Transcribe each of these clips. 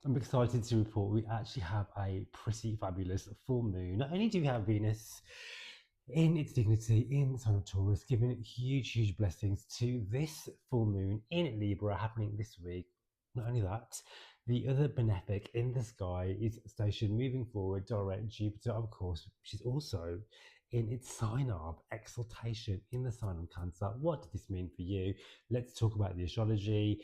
I'm excited to report we actually have a pretty fabulous full moon. Not only do we have Venus in its dignity in the sign of Taurus, giving huge blessings to this full moon in Libra happening this week. Not only that, the other benefic in the sky is stationed moving forward, direct Jupiter, of course, which is also in its sign of exaltation in the sign of Cancer. What does this mean for you? Let's talk about the astrology.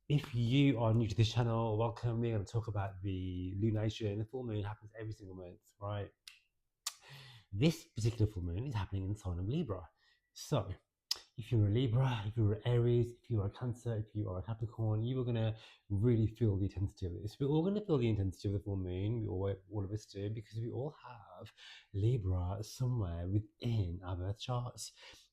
If you are new to this channel, welcome. We're going to talk about the lunation. The full moon happens every single month, right? This particular full moon is happening in the sign of Libra. So, if you're a Libra, if you're an Aries, if you are a Cancer, if you are a Capricorn, you are going to really feel the intensity of this. We're all going to feel the intensity of the full moon. All of us do, because we all have Libra somewhere within our birth charts.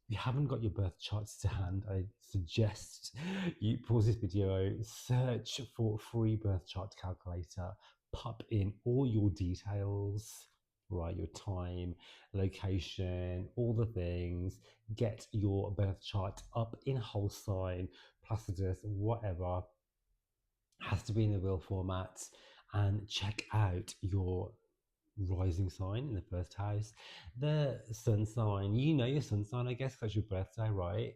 If you haven't got your birth charts to hand, I suggest you pause this video, search for free birth chart calculator, pop in all your details, right? Your time, location, all the things. Get your birth chart up in whole sign, Placidus, whatever. Has to be in the real format, and check out your rising sign in the first house, the sun sign. You know your sun sign, I guess, because your birthday, right?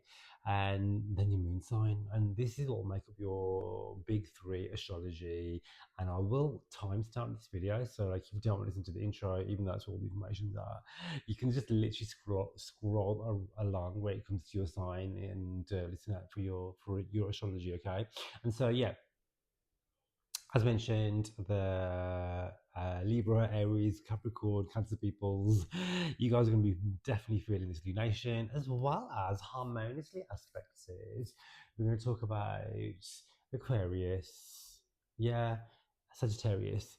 And then your moon sign, and this is what make up your big three astrology. And I will timestamp this video, so like if you don't want to listen to the intro, even though that's all the information are, you can just literally scroll along where it comes to your sign and listen out for your astrology, okay? And so yeah, as mentioned, the Libra, Aries, Capricorn, Cancer peoples, you guys are going to be definitely feeling this lunation, as well as harmoniously aspected. We're going to talk about Aquarius, yeah, Sagittarius,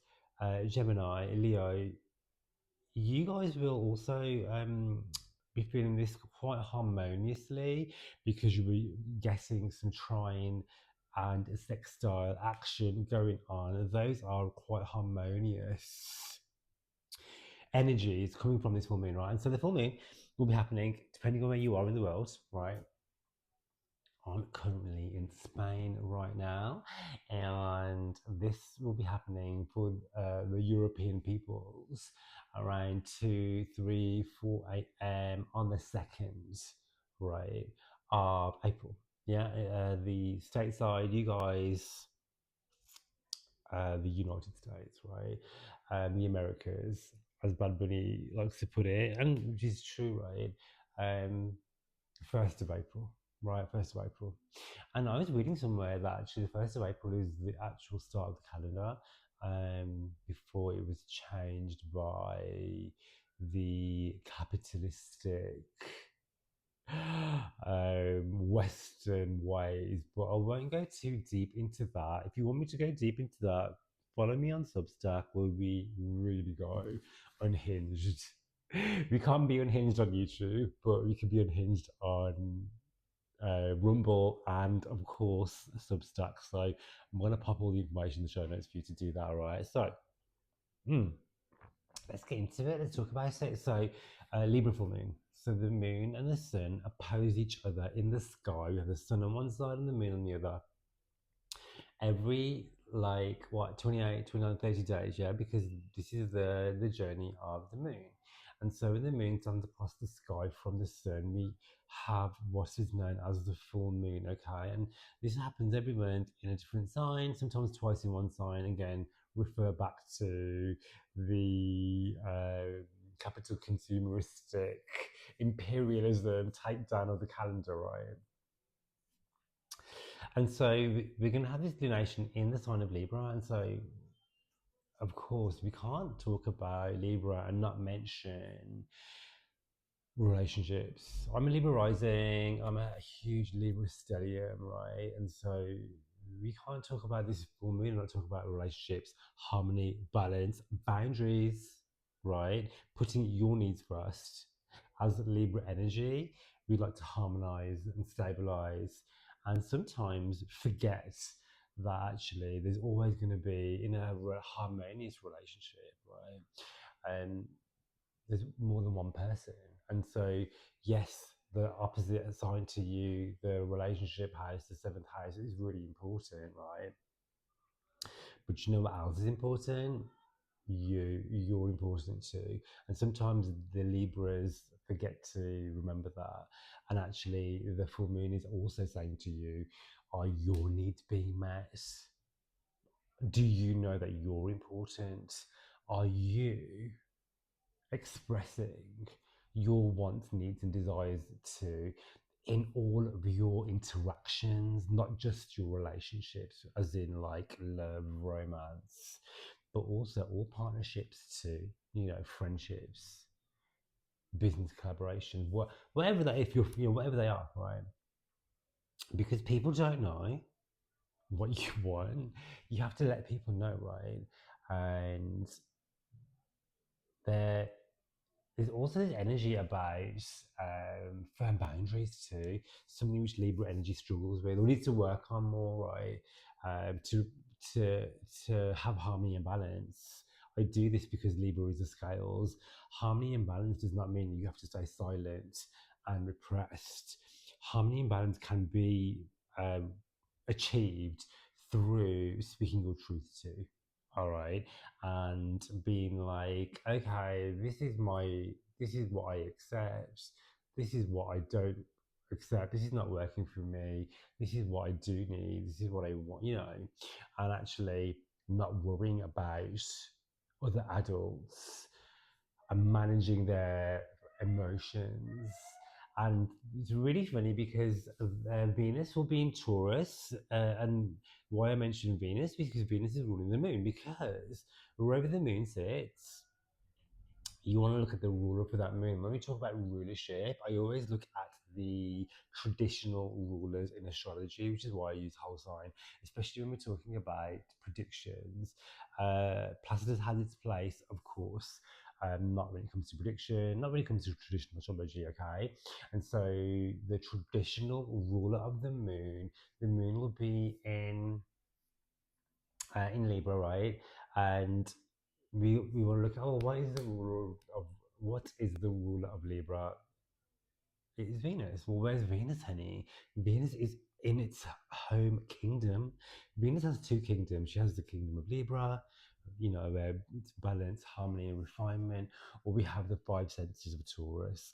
Gemini, Leo. You guys will also be feeling this quite harmoniously, because you'll be getting some trine and sextile action going on. Those are quite harmonious energies coming from this full moon, right? And so the full moon will be happening depending on where you are in the world, right? I'm currently in Spain right now, and this will be happening for the European peoples around 2, 3, 4 a.m. on the 2nd, right, of April. Yeah, the stateside, you guys, the United States, right, the Americas, as Bad Bunny likes to put it, and which is true, right? 1st of April, right? 1st of April. And I was reading somewhere that actually the 1st of April is the actual start of the calendar, before it was changed by the capitalistic Western ways. But I won't go too deep into that. If you want me to go deep into that, follow me on Substack, where we really go unhinged. We can't be unhinged on YouTube, but we can be unhinged on Rumble, and of course Substack. So I'm going to pop all the information in the show notes for you to do that. All right. So let's get into it. Let's talk about it. So Libra full moon. So the moon and the sun oppose each other in the sky. We have the sun on one side and the moon on the other. Every 28, 29, 30 days, yeah, because this is the journey of the moon. And so when the moon stands across the sky from the sun, we have what is known as the full moon, okay? And this happens every month in a different sign, sometimes twice in one sign. Again, refer back to the capital consumeristic imperialism takedown of the calendar, right? And so we're going to have this lunation in the sign of Libra. And so, of course, we can't talk about Libra and not mention relationships. I'm a Libra rising, I'm a huge Libra stellium, right? And so we can't talk about this full moon and not talk about relationships, harmony, balance, boundaries, right? Putting your needs first. As Libra energy, we like to harmonize and stabilize, and sometimes forget that actually there's always going to be in a harmonious relationship, right? And there's more than one person. And so, yes, the opposite assigned to you, the relationship house, the 7th house, is really important, right? But you know what else is important? You're important too. And sometimes the Libras forget to remember that. And actually, the full moon is also saying to you, are your needs being met? Do you know that you're important? Are you expressing your wants, needs, and desires to in all of your interactions, not just your relationships, as in like love, romance, but also all partnerships too, you know, friendships, business collaboration, whatever that, if you're, you know, whatever they are, right? Because people don't know what you want, you have to let people know, right? And there there's also this energy about firm boundaries too, something which Libra energy struggles with or needs to work on more, right? To to to have harmony and balance. I do this because Libra is the scales. Harmony and balance does not mean you have to stay silent and repressed. Harmony and balance can be um, achieved through speaking your truth too. All right, and being like, okay, this is what I accept, this is what I don't accept, this is not working for me, this is what I do need, this is what I want, you know, and actually not worrying about other adults and managing their emotions. And it's really funny because Venus will be in Taurus, and why I mentioned Venus because Venus is ruling the moon. Because wherever the moon sits, you want to look at the ruler for that moon. When we talk about rulership, I always look at the traditional rulers in astrology, which is why I use whole sign, especially when we're talking about predictions. Placidus has its place, of course, not when it comes to prediction, not when it comes to traditional astrology, okay? And so the traditional ruler of the moon will be in Libra, right? And we want to look at, oh, what is the ruler of Libra? It is Venus. Well, where's Venus, honey? Venus is in its home kingdom. Venus has two kingdoms. She has the kingdom of Libra, you know, where it's balance, harmony, and refinement, or we have the five senses of Taurus,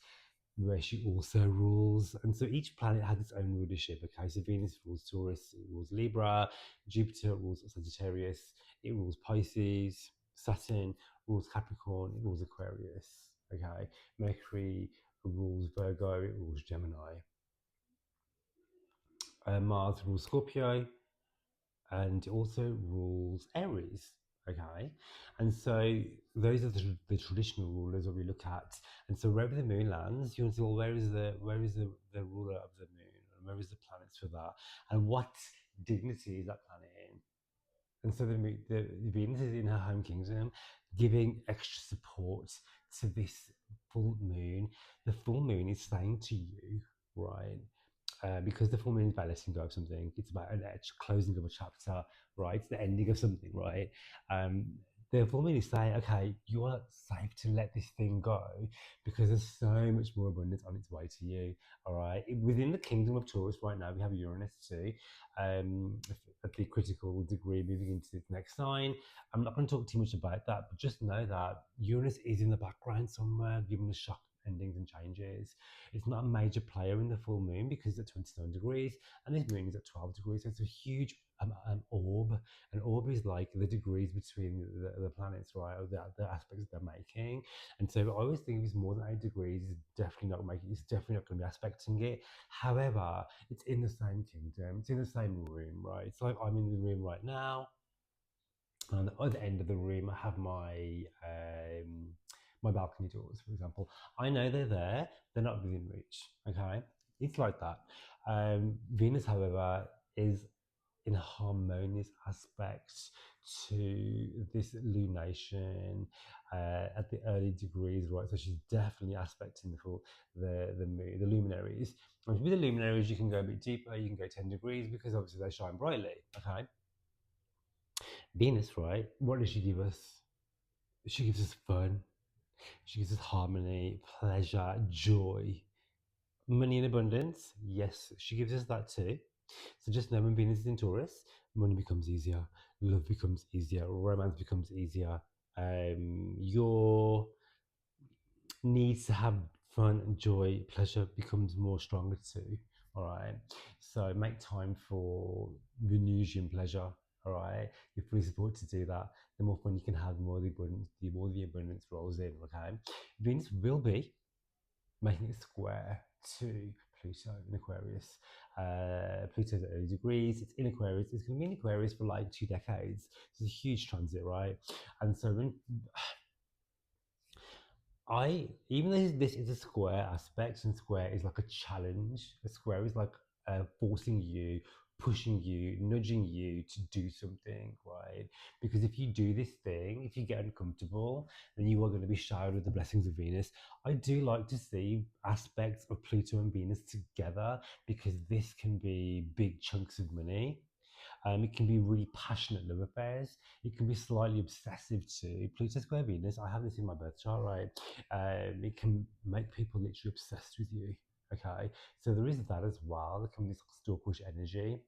where she also rules. And so each planet has its own rulership. Okay, so Venus rules Taurus, it rules Libra, Jupiter rules Sagittarius, it rules Pisces, Saturn rules Capricorn, it rules Aquarius. Okay, Mercury rules Virgo, it rules Gemini. Mars rules Scorpio, and also rules Aries. Okay, and so those are the traditional rulers that we look at. And so wherever the moon lands, you want to say, well, where is the ruler of the moon, and where is the planets for that, and what dignity is that planet in? And so the Venus is in her home kingdom, giving extra support to this full moon. The full moon is saying to you, right? Because the full moon is about letting go of something. It's about an closing of a chapter, right? It's the ending of something, right? Um, the full moon is saying, okay, you are safe to let this thing go because there's so much more abundance on its way to you, all right? Within the kingdom of Taurus right now, we have Uranus too, at the critical degree moving into its next sign. I'm not going to talk too much about that, but just know that Uranus is in the background somewhere, giving us shock endings and changes. It's not a major player in the full moon because it's at 29 degrees and this moon is at 12 degrees. So it's a huge orb. An orb is like the degrees between the planets, right? Or the aspects they're making. And so I always think if it's more than 8 degrees, it's definitely not going to be aspecting it. However, it's in the same kingdom, it's in the same room, right? It's like I'm in the room right now. On the other end of the room, I have my balcony doors, for example. I know they're there; they're not within reach. Okay, it's like that. Venus, however, is in a harmonious aspect to this lunation at the early degrees, right? So she's definitely aspecting the luminaries. And with the luminaries, you can go a bit deeper. You can go 10 degrees because obviously they shine brightly. Okay. Venus, right? What does she give us? She gives us fun. She gives us harmony, pleasure, joy, money in abundance. Yes, she gives us that too. So just know when Venus is in Taurus, money becomes easier, love becomes easier, romance becomes easier. Your needs to have fun and joy, pleasure becomes more stronger too. All right. So make time for Venusian pleasure. All right. You're fully supported to do that. The more fun you can have, the more the abundance rolls in. Okay. Venus will be making it square to Pluto in Aquarius. Pluto's at 80 degrees. It's in Aquarius. It's going to be in Aquarius for like 2 decades. It's a huge transit, right? And so when even though this is a square aspect, and square is like a challenge, a square is like forcing you, pushing you, nudging you to do something, right? Because if you do this thing, if you get uncomfortable, then you are going to be showered with the blessings of Venus. I do like to see aspects of Pluto and Venus together because this can be big chunks of money. It can be really passionate love affairs. It can be slightly obsessive too. Pluto square Venus, I have this in my birth chart, right? It can make people literally obsessed with you. Okay, so there is that as well. There can be this stalkerish energy.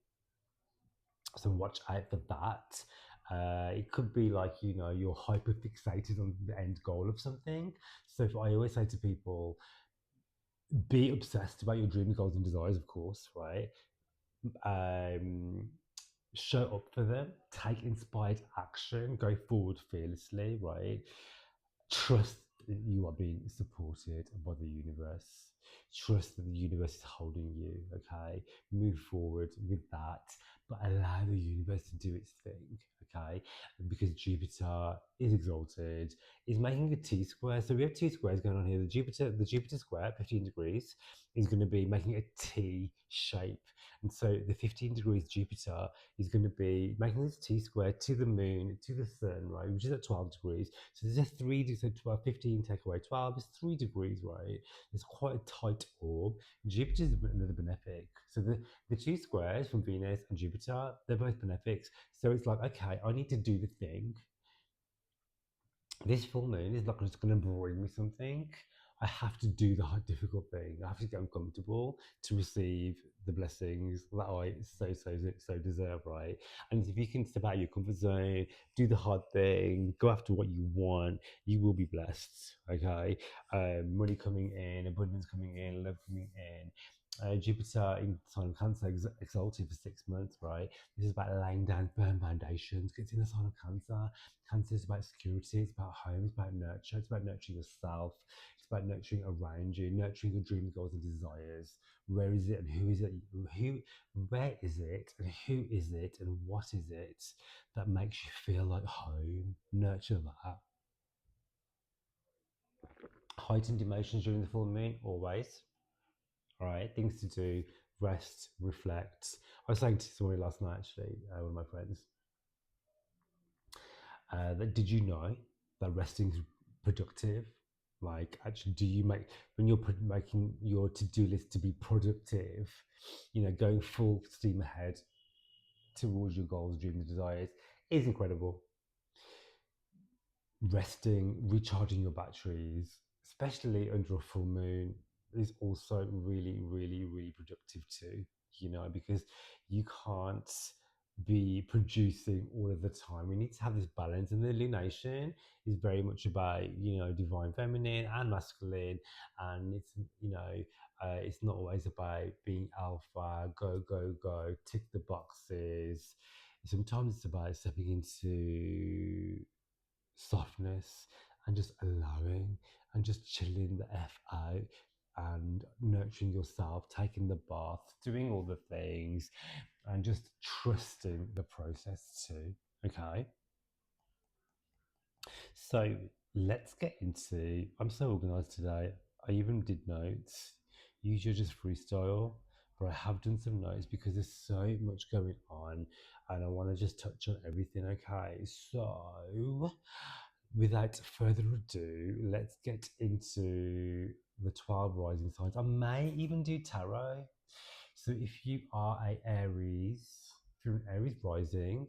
So watch out for that. It could be like, you're hyper fixated on the end goal of something. So if I always say to people, be obsessed about your dreams, goals, and desires, of course, right? Um, Show up for them, take inspired action, go forward fearlessly, right? Trust that you are being supported by the universe. Trust that the universe is holding you, okay? Move forward with that, but allow the universe to do its thing, okay? Because Jupiter is exalted, is making a T square. So we have two squares going on here. The Jupiter square, 15 degrees, is going to be making a T shape. And so the 15 degrees Jupiter is going to be making this T square to the moon, to the sun, right, which is at 12 degrees. So there's just 3, so 12, 15, take away 12 is 3 degrees, right? It's quite a tight orb. Jupiter is another benefic. So the two squares from Venus and Jupiter, they're both benefics. So it's like, okay, I need to do the thing. This full moon is not just going to bring me something. I have to do the hard, difficult thing. I have to get uncomfortable to receive the blessings that I so deserve, right? And if you can step out of your comfort zone, do the hard thing, go after what you want, you will be blessed. Okay, money coming in, abundance coming in, love coming in. Jupiter in sign of Cancer exalted for 6 months, right? This is about laying down firm foundations. It's in the sign of Cancer. Cancer is about security, it's about home, it's about nurture, it's about nurturing yourself, it's about nurturing around you, nurturing your dreams, goals, and desires. Where is it and who is it? Where is it and who is it and what is it that makes you feel like home? Nurture that. Heightened emotions during the full moon, always. All right, things to do, rest, reflect. I was saying to somebody last night, actually, one of my friends, that did you know that resting is productive? Like, actually, do you make when you're making your to-do list to be productive? Going full steam ahead towards your goals, dreams, desires is incredible. Resting, recharging your batteries, especially under a full moon, is also really, really, really productive too, because you can't be producing all of the time. We need to have this balance, and the lunation is very much about, divine feminine and masculine, and it's not always about being alpha, go, go, go, tick the boxes. Sometimes it's about stepping into softness and just allowing and just chilling the F out and nurturing yourself, taking the bath, doing all the things, and just trusting the process too. Okay. So let's get into. I'm so organized today. I even did notes. Usually just freestyle, but I have done some notes because there's so much going on and I want to just touch on everything. Okay. So without further ado, let's get into the 12 rising signs. I may even do tarot. So if you are a Aries, if you're an Aries rising,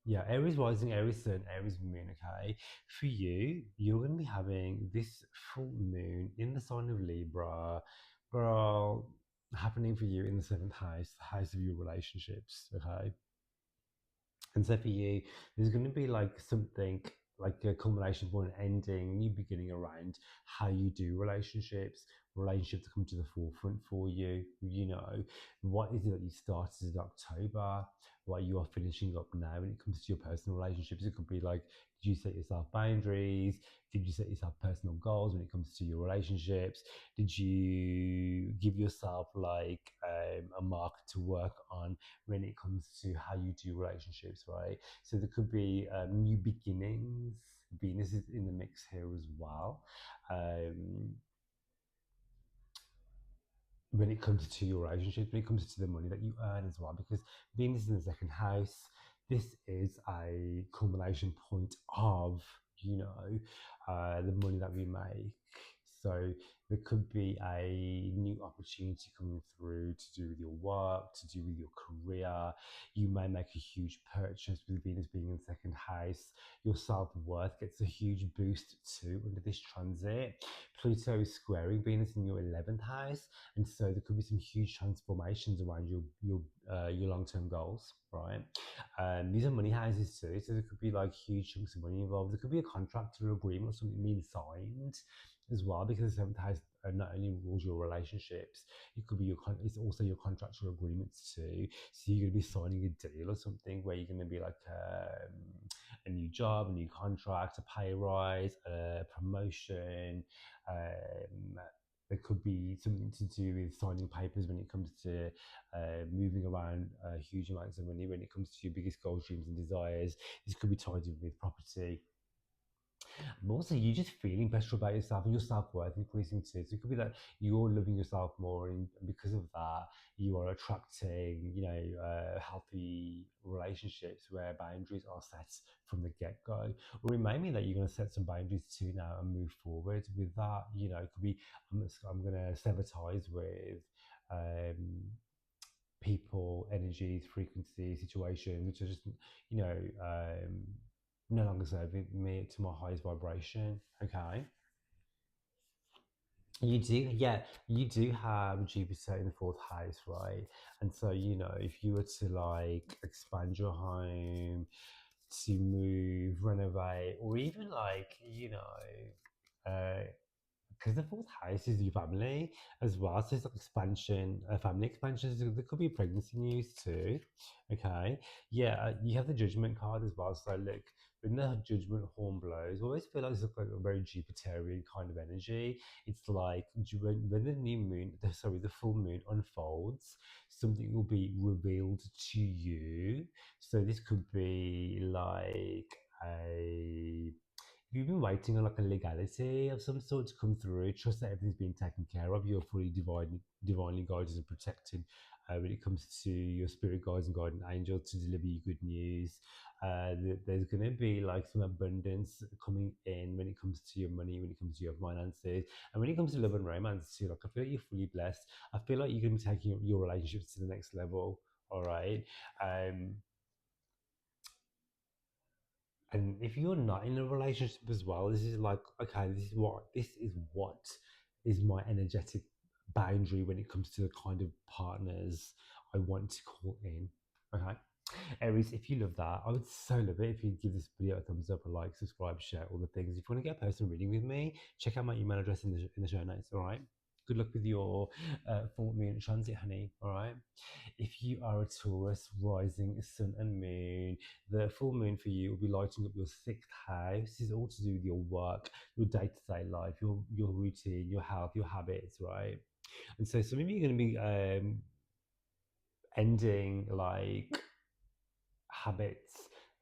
yeah, Aries rising, Aries sun, Aries moon, okay? For you, you're going to be having this full moon in the sign of Libra. Girl, happening for you in the seventh house, the house of your relationships. Okay. And so for you, there's going to be like something like a culmination point, ending, new beginning around how you do relationships that come to the forefront for you. You know, what is it that you started in October? What you are finishing up now when it comes to your personal relationships? It could be like, did you set yourself boundaries? Did you set yourself personal goals when it comes to your relationships? Did you give yourself like a mark to work on when it comes to how you do relationships, right? So there could be new beginnings. Venus is in the mix here as well. Um, when it comes to your relationships, when it comes to the money that you earn as well, because Venus is in the second house. This is a culmination point of, you know, the money that we make. So there could be a new opportunity coming through to do with your work, to do with your career. You may make a huge purchase with Venus being in the second house. Your self worth gets a huge boost too under this transit. Pluto is squaring Venus in your 11th house, and so there could be some huge transformations around your long term goals, right? These are money houses too, so there could be like huge chunks of money involved. There could be a contract or agreement or something being signed as well, because the seventh house not only rules your relationships, it could be it's also your contractual agreements too. So you're going to be signing a deal or something where you're going to be like a new job, a new contract, a pay rise, a promotion. Um, there could be something to do with signing papers when it comes to moving around huge amounts of money. When it comes to your biggest goals, dreams, and desires, this could be tied in with property. But also, you just feeling better about yourself and your self worth increasing too. So it could be that you're loving yourself more, and because of that, you are attracting, you know, healthy relationships where boundaries are set from the get go. Or it may mean that you're going to set some boundaries too now and move forward with that. You know, it could be I'm going to sever ties with. Um, People, energies, frequencies, situations, which are just, you know, no longer serving me to my highest vibration. Okay. You do, yeah, you do have Jupiter in the fourth house, right? And so, you know, if you were to like expand your home, to move, renovate, or even like, you know, because the fourth house is your family as well. So it's like expansion, family expansion. So there could be pregnancy news too. Okay. Yeah, you have the judgment card as well. So look, when the judgment horn blows, I always feel like it's like a very Jupiterian kind of energy. It's like when the new moon, the full moon unfolds, something will be revealed to you. So this could be like a you've been waiting on like a legality of some sort to come through. Trust that everything's being taken care of. You're fully divinely guided and protected when it comes to your spirit guides and guardian angels to deliver you good news. There's going to be like some abundance coming in when it comes to your money, when it comes to your finances, and when it comes to love and romance too. Like I feel like you're fully blessed. I feel like you're going to be taking your relationships to the next level. All right. Um, And if you're not in a relationship as well, this is like, okay, this is what is my energetic boundary when it comes to the kind of partners I want to call in. Okay. Aries, if you love that, I would so love it if you'd give this video a thumbs up, a like, subscribe, share, all the things. If you want to get a personal reading with me, check out my email address in the show notes. All right. Good luck with your full moon transit, honey. All right. If you are a Taurus, rising, sun, and moon, the full moon for you will be lighting up your sixth house. This is all to do with your work, your day to day life, your routine, your health, your habits, right? And so some of you are going to be ending like habits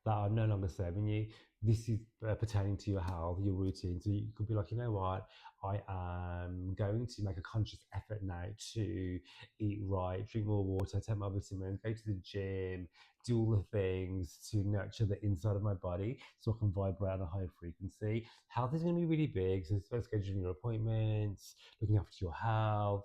that are no longer serving you. This is pertaining to your health, your routine. So you could be like, you know what, I am going to make a conscious effort now to eat right, drink more water, take my vitamins, go to the gym, do all the things to nurture the inside of my body so I can vibrate on a higher frequency. Health is going to be really big. So it's about scheduling your appointments, looking after your health,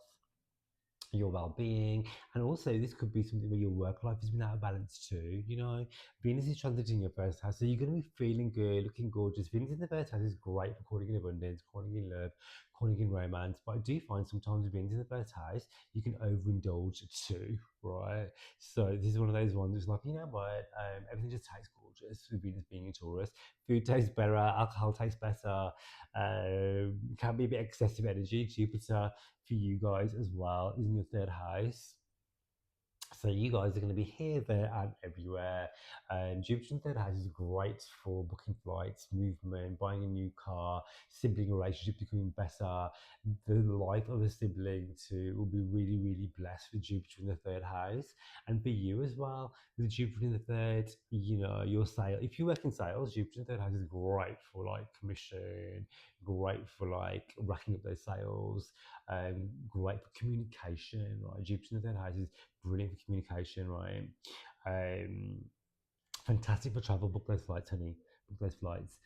your well-being, and also this could be something where your work life has been out of balance too. You know, Venus is transiting your first house, so you're going to be feeling good, looking gorgeous. Venus in the first house is great for calling in abundance, calling in love, calling in romance, but I do find sometimes with Venus in the first house you can overindulge too, right? So this is one of those ones that's like, you know what, everything just tastes gorgeous with Venus being in Taurus. Food tastes better, alcohol tastes better, can be a bit excessive energy. Jupiter for you guys as well is in your third house. So you guys are going to be here, there, and everywhere. Jupiter in third house is great for booking flights, movement, buying a new car, sibling relationship becoming better. The life of a sibling too will be really, really blessed with Jupiter in the third house, and for you as well with Jupiter in the third. You know, your sale. If you work in sales, Jupiter in third house is great for like commission, great for like racking up those sales, great for communication. Right, Jupiter in the third house is brilliant for communication, right? Um, Fantastic for travel. Book those flights, honey. Book those flights.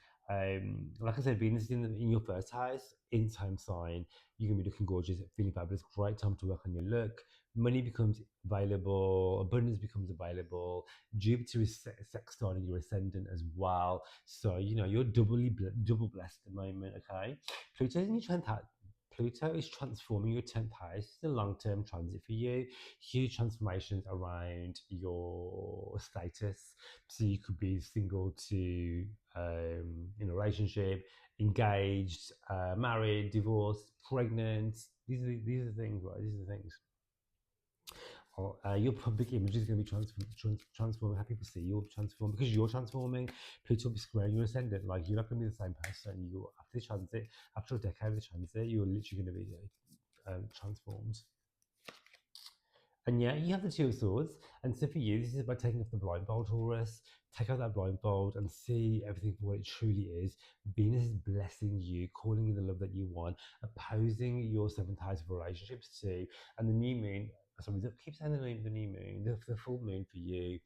Like I said, Venus is in your first house, in home sign. You're gonna be looking gorgeous, feeling fabulous. Great time to work on your look. Money becomes available. Abundance becomes available. Jupiter is sextiling your ascendant as well, so you know you're double blessed at the moment. Okay, Pluto is in your 10th. Pluto is transforming your 10th house. It's a long term transit for you. Huge transformations around your status. So you could be single to in a relationship, engaged, married, divorced, pregnant. These are the things, right? These are the things. Your public image is going to be transforming. How people see you will transform because you're transforming. Pluto will be squaring your ascendant. Like you're not going to be the same person. You after the transit, after a decade of the transit, you're literally going to be transformed. And yeah, you have the Two of Swords. And so for you, this is about taking off the blindfold, Taurus. Take out that blindfold and see everything for what it truly is. Venus is blessing you, calling in the love that you want, opposing your seventh house of relationships too. And the new moon, sorry, keep saying the new moon, the full moon for you,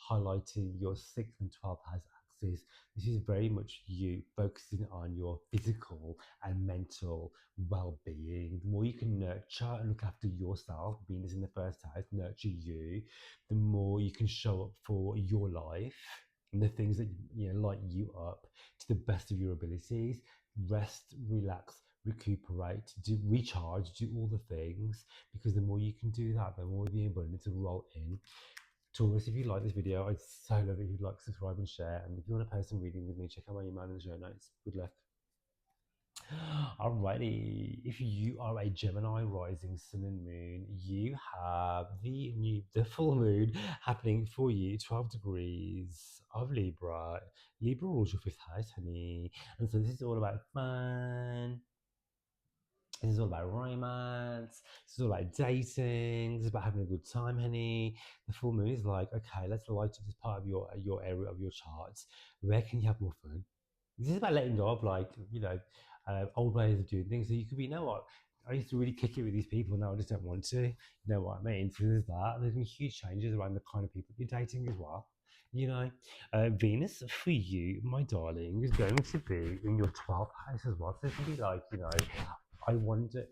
highlighting your sixth and 12th house axis. This is very much you focusing on your physical and mental well-being. The more you can nurture and look after yourself, Venus in the first house, nurture you, the more you can show up for your life and the things that light you up to the best of your abilities. Rest, relax, recuperate, do recharge, do all the things, because the more you can do that, the more the abundance will roll in. Taurus, if you like this video, I'd so love it if you'd like, subscribe and share. And if you want a personal reading with me, check out my email in the show notes. Good luck. Alrighty, if you are a Gemini rising sun and moon, you have the full moon happening for you, 12 degrees of Libra. Libra rules your fifth house, honey. And so this is all about fun. This is all about romance. This is all about dating. This is about having a good time, honey. The full moon is like, okay, let's light up this part of your area of your charts. Where can you have more fun? This is about letting go of old ways of doing things. So you could be, you know what? I used to really kick it with these people. Now I just don't want to. You know what I mean? So there's that. There's been huge changes around the kind of people you're dating as well. You know, Venus for you, my darling, is going to be in your 12th house as well. So it can be like, I wonder.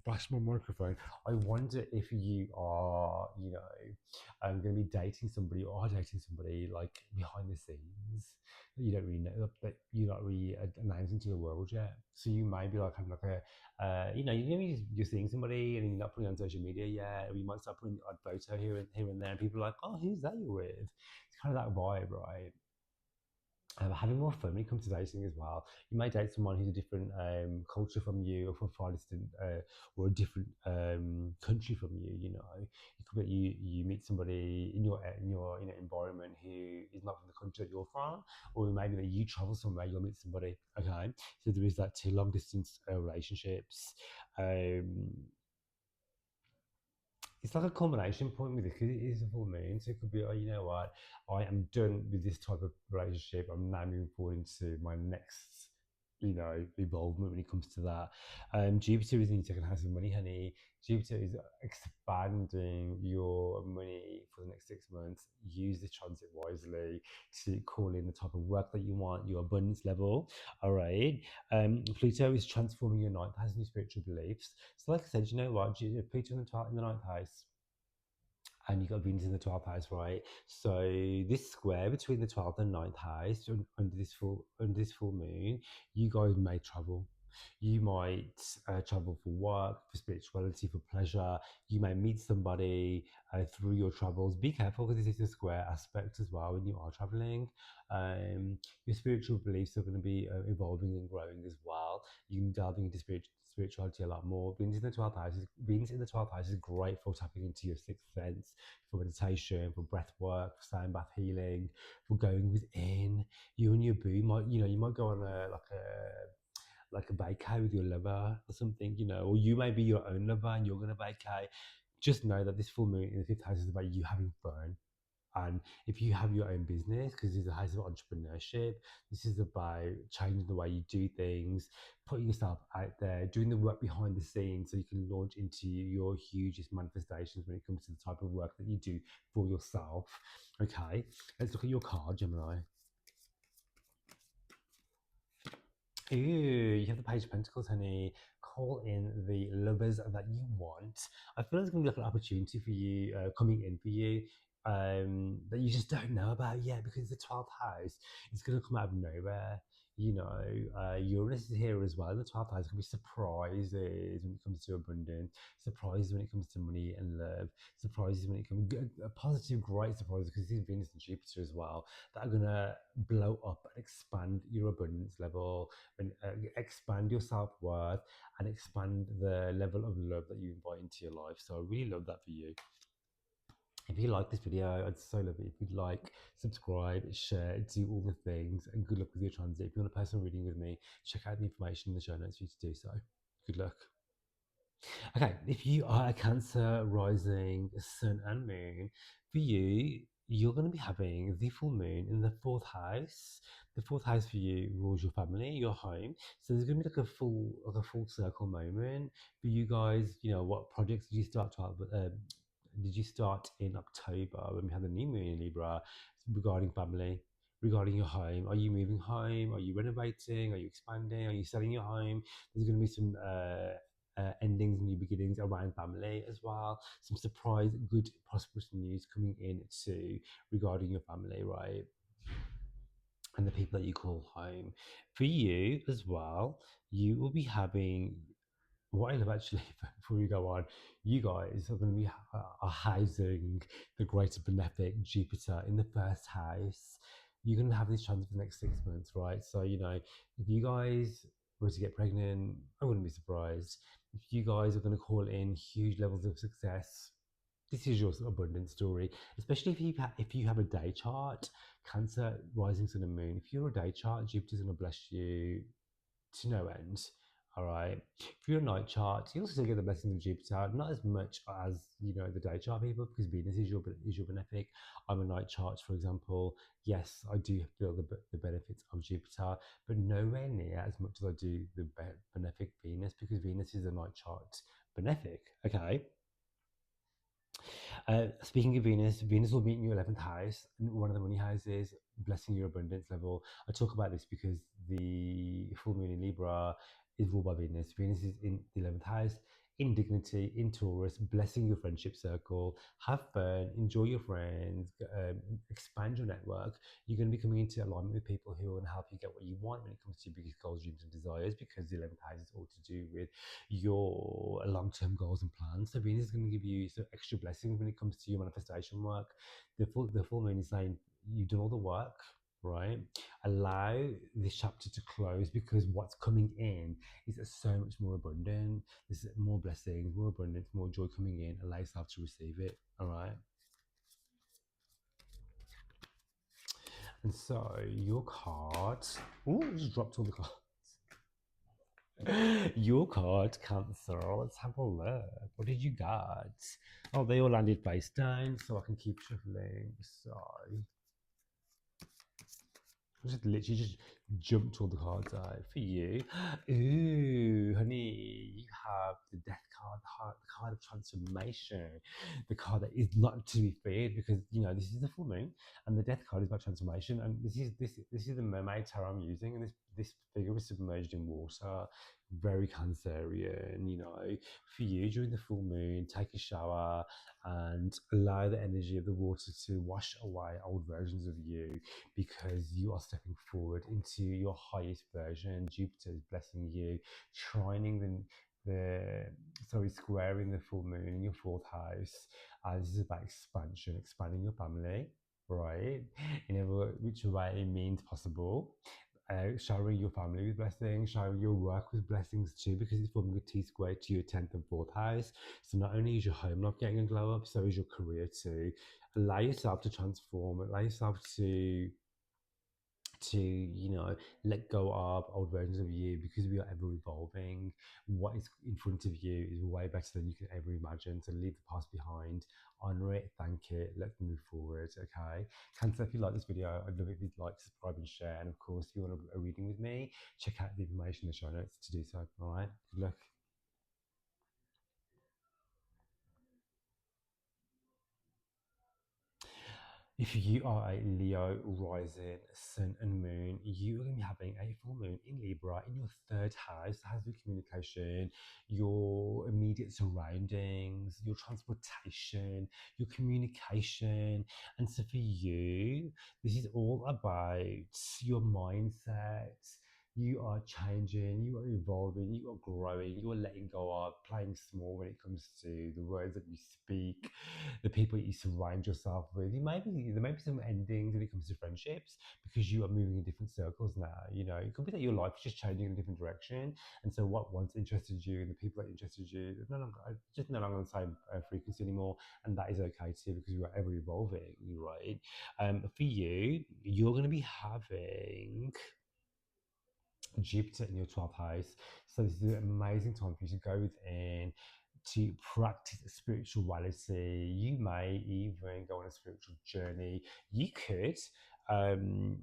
Bash my microphone. I wonder if you are, going to be dating somebody or are dating somebody like behind the scenes that you don't really know, that you're not really announcing to the world yet. So you may be like having like you're seeing somebody and you're not putting it on social media yet, or you might start putting a photo here and there, and people are like, oh, who's that you're with? It's kind of that vibe, right? Having more fun when it comes to dating as well. You may date someone who's a different culture from you, or from far distant, or a different country from you. You know, it could be you meet somebody in your environment who is not from the country that you're from, or maybe that you travel somewhere, you'll meet somebody. Okay, so there is that two long distance relationships. Um, it's like a culmination point with it because it is a full moon. So it could be, oh, you know what, I am done with this type of relationship. I'm now moving forward into my next. involvement when it comes to that. Jupiter is in your second house of money, honey. Jupiter is expanding your money for the next 6 months. Use this transit wisely to call in the type of work that you want, your abundance level. All right. Pluto is transforming your ninth house and your spiritual beliefs. So, like I said, you know what? Pluto in the ninth house, and you got Venus in the 12th house, right? So this square between the 12th and ninth house under this full moon, you guys may travel. You might travel for work, for spirituality, for pleasure. You may meet somebody through your travels. Be careful because this is a square aspect as well when you are traveling. Your spiritual beliefs are going to be evolving and growing as well. You can delving into spirituality a lot more. Venus in the 12th house is great for tapping into your sixth sense, for meditation, for breath work, for sound bath healing, for going within. You and your boo might, you might go on like a vacay with your lover or something, or you may be your own lover and you're going to vacay. Just know that this full moon in the fifth house is about you having fun. And if you have your own business, because this is a house of entrepreneurship, this is about changing the way you do things, putting yourself out there, doing the work behind the scenes so you can launch into your hugest manifestations when it comes to the type of work that you do for yourself. Okay, let's look at your card, Gemini. Ooh, you have the Page of Pentacles, honey. Call in the lovers that you want. I feel there's going to be like an opportunity for you coming in for you that you just don't know about yet because the 12th house is going to come out of nowhere. Uranus is here as well. The 12th house can be surprises when it comes to abundance, surprises when it comes to money and love, surprises when it comes positive, great surprises because this is Venus and Jupiter as well that are going to blow up and expand your abundance level and expand your self-worth and expand the level of love that you invite into your life. So I really love that for you. If you like this video, I'd so love it if you'd like, subscribe, share, do all the things, and good luck with your transit. If you want a personal reading with me, check out the information in the show notes for you to do so. Good luck. Okay, if you are a Cancer rising sun and moon, for you, you're going to be having the full moon in the fourth house. The fourth house for you rules your family, your home. So there's going to be like a full circle moment for you guys. What projects did you did you start in October when we had the new moon in Libra regarding family, regarding your home? Are you moving home? Are you renovating? Are you expanding? Are you selling your home? There's going to be some endings and new beginnings around family as well. Some surprise, good, prosperous news coming in too regarding your family, right? And the people that you call home. For you as well, you will be having what I love actually, before we go on, you guys are going to be housing the greater benefic Jupiter in the first house. You're going to have this chance for the next 6 months, right? So, if you guys were to get pregnant, I wouldn't be surprised. If you guys are going to call in huge levels of success, this is your abundance story, especially if you have a day chart, Cancer, rising sun and moon. If you're a day chart, Jupiter's going to bless you to no end. All right. For your night chart, you also get the blessings of Jupiter, not as much as the day chart people, because Venus is your benefic. I'm a night chart, for example. Yes, I do feel the benefits of Jupiter, but nowhere near as much as I do the benefic Venus, because Venus is a night chart benefic. Okay. Speaking of Venus, Venus will be in your 11th house, one of the money houses, blessing your abundance level. I talk about this because the full moon in Libra is ruled by Venus. Venus is in the 11th house, in dignity, in Taurus, blessing your friendship circle. Have fun, enjoy your friends, expand your network. You're going to be coming into alignment with people who are going to help you get what you want when it comes to your biggest goals, dreams, and desires, because the 11th house is all to do with your long-term goals and plans. So Venus is going to give you some extra blessings when it comes to your manifestation work. The full moon is saying you've done all the work, right? Allow this chapter to close because what's coming in is so much more abundant. There's more blessings, more abundance, more joy coming in. Allow yourself to receive it. All right. And so your cards. Oh, I just dropped all the cards. Your card, Cancer. Let's have a look. What did you got? Oh, they all landed face down, so I can keep shuffling. So, just literally just jumped all the cards out for you. Ooh, honey, you have the death card, the card of transformation, the card that is not to be feared because you know this is the full moon, and the death card is about transformation, and this is the mermaid tarot I'm using, and this figure is submerged in water, very Cancerian, you know. For you during the full moon, take a shower and allow the energy of the water to wash away old versions of you because you are stepping forward into your highest version. Jupiter is blessing you, trining squaring the full moon in your fourth house. This is about expansion, expanding your family, right? In every which way it means possible. Showering your family with blessings, showering your work with blessings too, because it's forming a T square to your 10th and 4th house. So not only is your home life getting a glow up, so is your career too. Allow yourself to transform, allow yourself to you know let go of old versions of you because we are ever evolving. What is in front of you is way better than you can ever imagine, so leave the past behind, honor it, thank it, let's move forward. Okay, Cancer, if you like this video, I'd love it if you'd like, subscribe and share, and of course if you want a reading with me, check out the information in the show notes to do so. All right, good luck. If you are a Leo rising sun and moon, you are going to be having a full moon in Libra in your third house that has to do with communication, your immediate surroundings, your transportation, your communication. And so for you, this is all about your mindset. You are changing, you are evolving, you are growing, you are letting go of playing small when it comes to the words that you speak, the people you surround yourself with. There may be some endings when it comes to friendships because you are moving in different circles now. You know, it could be that your life is just changing in a different direction, and so what once interested you and the people that interested you are no longer just no longer on the same frequency anymore, and that is okay too because you are ever evolving, right? For you, you're going to be having Jupiter in your 12th house. So this is an amazing time for you to go within to practice spirituality. You may even go on a spiritual journey. You could um,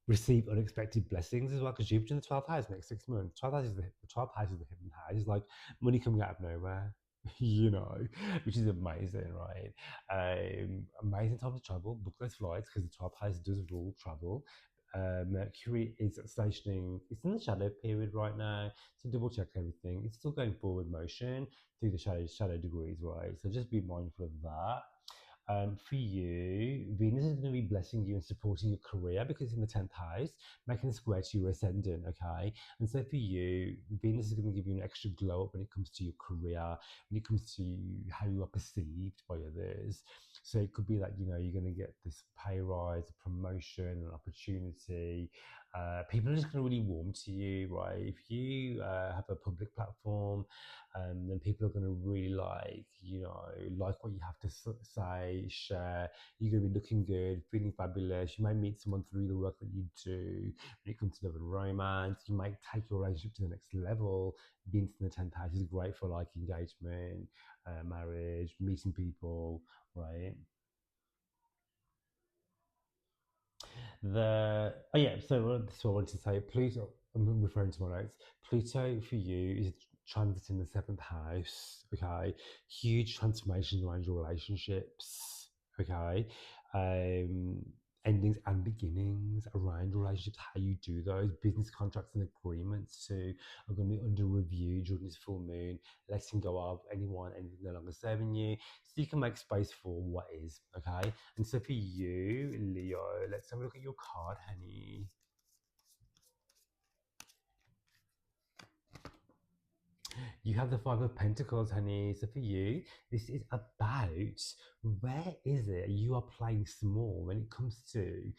receive unexpected blessings as well because Jupiter in the 12th house next 6 months. 12th house is the 12th house is the hidden house. It's like money coming out of nowhere. You know, which is amazing, right? Amazing time to travel. Book those flights because the 12th house does rule travel. Mercury is stationing, it's in the shadow period right now, so double check everything. It's still going forward motion through the shadow degrees, right? So just be mindful of that. For you, Venus is going to be blessing you and supporting your career because it's in the 10th house, making a square to your ascendant, okay? And so for you, Venus is going to give you an extra glow up when it comes to your career, when it comes to how you are perceived by others. So it could be that, you know, you're going to get this pay rise, a promotion, an opportunity. People are just going to really warm to you, right? If you have a public platform, then people are going to really like what you have to say, share. You're going to be looking good, feeling fabulous. You might meet someone through the work that you do. When it comes to love and romance, you might take your relationship to the next level. Being in the 10th house is great for like engagement, marriage, meeting people, right? This is what I wanted to say. Pluto, I'm referring to my notes. Pluto for you is transiting the seventh house. Okay, huge transformation around your relationships. Okay, um, endings and beginnings around relationships. How you do those business contracts and agreements too are going to be under review during this full moon. Letting go of anything no longer serving you, so you can make space for what is. Okay. And so for you, Leo, let's have a look at your card, honey. You have the Five of Pentacles, honey. So for you, this is about where is it you are playing small when it comes to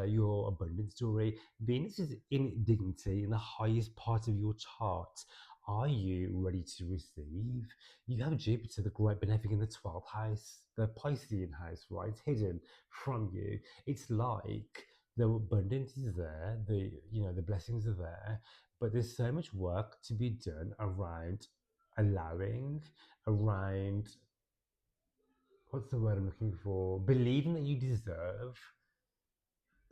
your abundance story. Venus is in dignity in the highest part of your chart. Are you ready to receive? You have Jupiter, the great benefic in the 12th house, the Piscean house, right? It's hidden from you. It's like the abundance is there, the blessings are there, but there's so much work to be done around allowing, around what's the word I'm looking for? Believing that you deserve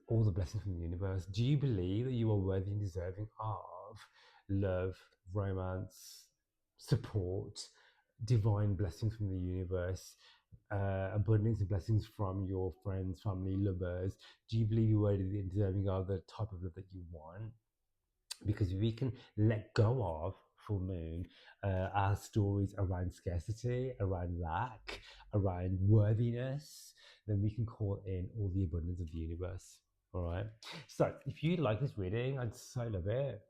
all the blessings from the universe. Do you believe that you are worthy and deserving of love, romance, support, divine blessings from the universe, abundance and blessings from your friends, family, lovers? Do you believe you're worthy and deserving of the type of love that you want? Because we can let go of full moon our stories around scarcity, around lack, around worthiness, then we can call in all the abundance of the universe. All right. So if you like this reading, I'd so love it.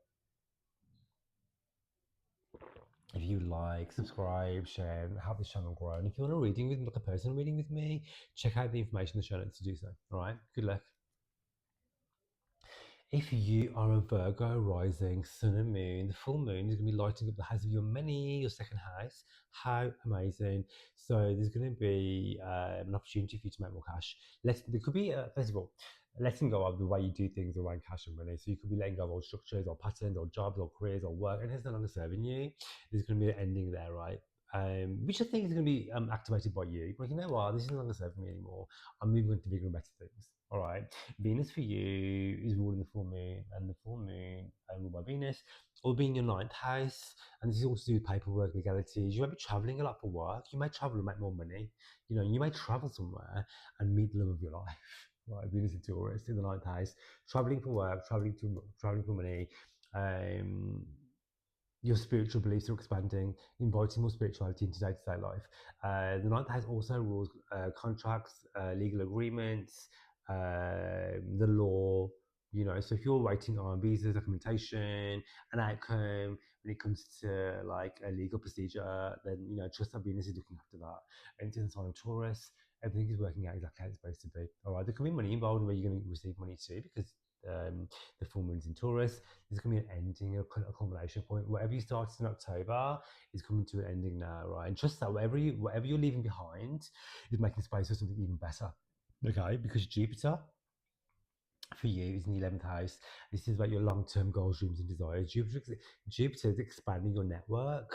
If you like, subscribe, share, and help this channel grow. And if you want a reading with like a personal reading with me, check out the information in the show notes to do so. All right. Good luck. If you are a Virgo rising, sun and moon, the full moon is going to be lighting up the house of your money, your second house. How amazing. So there's going to be an opportunity for you to make more cash. There could be, first of all, letting go of the way you do things around cash and money. So you could be letting go of old structures or patterns or jobs or careers or work, and it's no longer serving you. There's going to be an ending there, right? Which I think is going to be activated by you. Like, you know what, this is no longer serving me anymore. I'm moving on to bigger and better things. All right. Venus for you is ruling the full moon, and the full moon ruled by Venus will be in your ninth house. And this is also to do with paperwork, legalities. You might be traveling a lot for work. You might travel and make more money. You know, you might travel somewhere and meet the love of your life. Right, Venus in Taurus in the ninth house, traveling for work, traveling for money. Um, your spiritual beliefs are expanding, inviting more spirituality into day-to-day life. The ninth house also rules contracts, legal agreements, the law. You know, so if you're waiting on visas, documentation, an outcome when it comes to like a legal procedure, then you know, trust that Venus is looking after that. And it's in the sign of Taurus, everything is working out exactly how it's supposed to be. All right, there can be money involved where you're going to receive money too, because the full moon's in Taurus. There's going to be an ending, a culmination point. Whatever you started in October is coming to an ending now, right? And trust that whatever you're leaving behind is making space for something even better. Okay, because Jupiter for you is in the 11th house. This is about your long-term goals, dreams, and desires. Jupiter is expanding your network,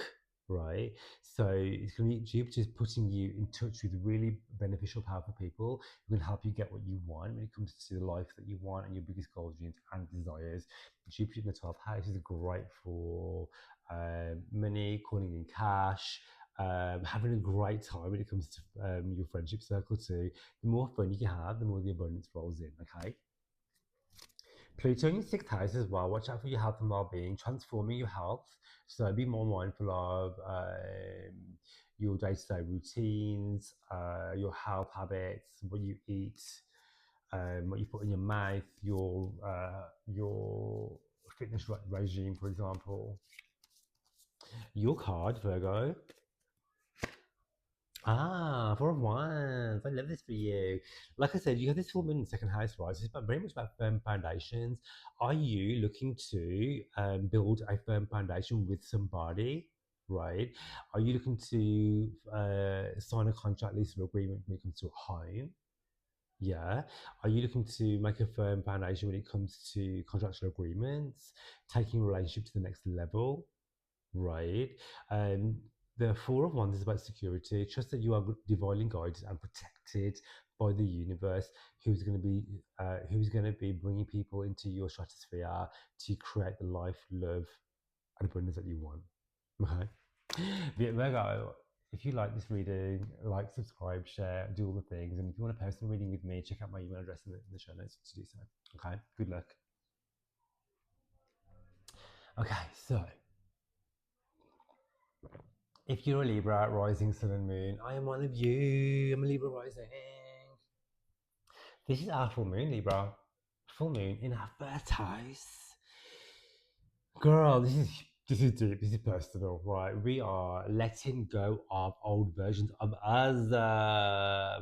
right? So it's going to be Jupiter is putting you in touch with really beneficial, powerful people who can help you get what you want when it comes to the life that you want and your biggest goals, dreams, and desires. Jupiter in the 12th house is great for money, calling in cash. Having a great time when it comes to your friendship circle too. The more fun you have, the more the abundance rolls in. Okay. Pluto in your sixth house as well. Watch out for your health and well-being, transforming your health. So be more mindful of your day-to-day routines, your health habits, what you eat, what you put in your mouth, your fitness regime, for example. Your card, Virgo. Ah, Four of Wands. I love this for you. Like I said, you have this woman in the second house, right? So it's very much about firm foundations. Are you looking to build a firm foundation with somebody, right? Are you looking to sign a contract, lease, or agreement when it comes to a home? Yeah. Are you looking to make a firm foundation when it comes to contractual agreements, taking a relationship to the next level? Right. Um, the Four of Wands is about security. Trust that you are divinely guided and protected by the universe, who's going to be bringing people into your stratosphere to create the life, love, and abundance that you want. Okay. Virgo, if you like this reading, like, subscribe, share, do all the things. And if you want a personal reading with me, check out my email address in the show notes to do so. Okay. Good luck. Okay. So if you're a Libra, rising, sun, and moon, I am one of you. I'm a Libra rising. This is our full moon, Libra. Full moon in our first house. Girl, this is deep. This is personal, right? We are letting go of old versions of us.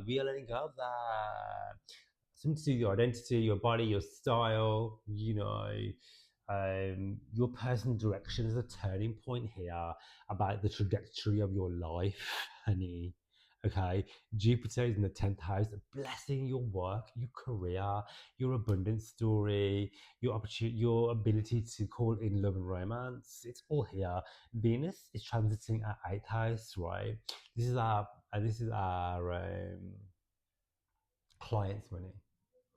We are letting go of that. Something to do with your identity, your body, your style. You know, your personal direction is a turning point here about the trajectory of your life, honey. Okay, Jupiter is in the 10th house, blessing your work, your career, your abundance story, your opportunity, your ability to call in love and romance. It's all here. Venus is transiting our 8th house, right? This is our clients' money.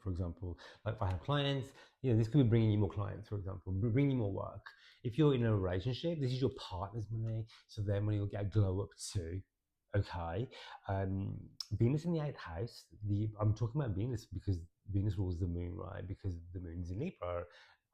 for example. Like if I have clients, this could be bringing you more clients, for example, bringing you more work. If you're in a relationship, this is your partner's money, so their money will get a glow up too. Okay, um, Venus in the eighth house. I'm talking about Venus because Venus rules the moon, right? Because the moon's in Libra.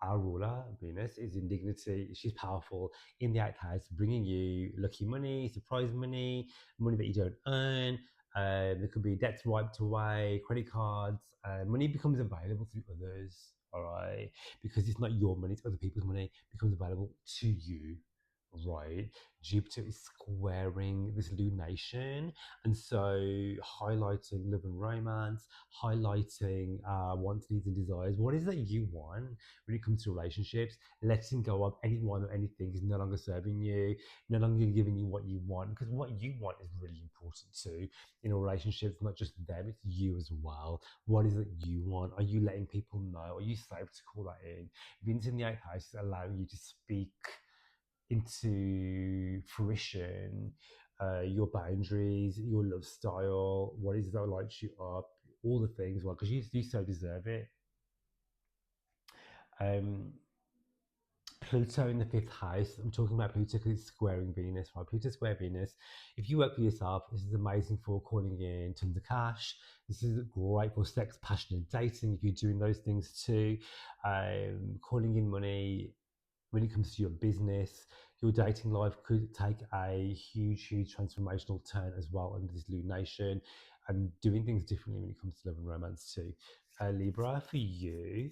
Our ruler, Venus, is in dignity. She's powerful in the eighth house, bringing you lucky money, surprise money, money that you don't earn. There could be debts wiped away, credit cards. Money becomes available through others, all right? Because it's not your money, it's other people's money, becomes available to you, right? Jupiter is squaring this lunation, and so highlighting love and romance, highlighting wants, needs, and desires. What is it you want when it comes to relationships? Letting go of anyone or anything is no longer serving you, no longer giving you what you want, because what you want is really important too in a relationship. It's not just them, it's you as well. What is it you want? Are you letting people know? Are you safe to call that in? Venus in the eighth house is allowing you to speak into fruition your boundaries, your love style, what is that lights you up, all the things, well, because you so deserve it. Um, Pluto in the fifth house. I'm talking about Pluto because it's squaring Venus, right? Pluto square Venus. If you work for yourself, this is amazing for calling in tons of cash. This is great for sex, passion, and dating if you're doing those things too. Calling in money when it comes to your business. Your dating life could take a huge transformational turn as well under this lunation, and doing things differently when it comes to love and romance too. Libra, for you,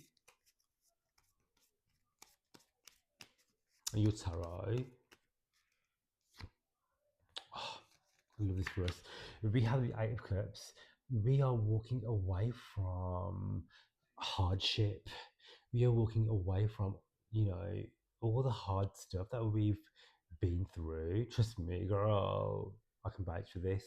your tarot. Oh, I love this for us. We have the Eight of Cups. We are walking away from hardship. We are walking away from, you know, all the hard stuff that we've been through. Trust me, girl, I can vouch for this.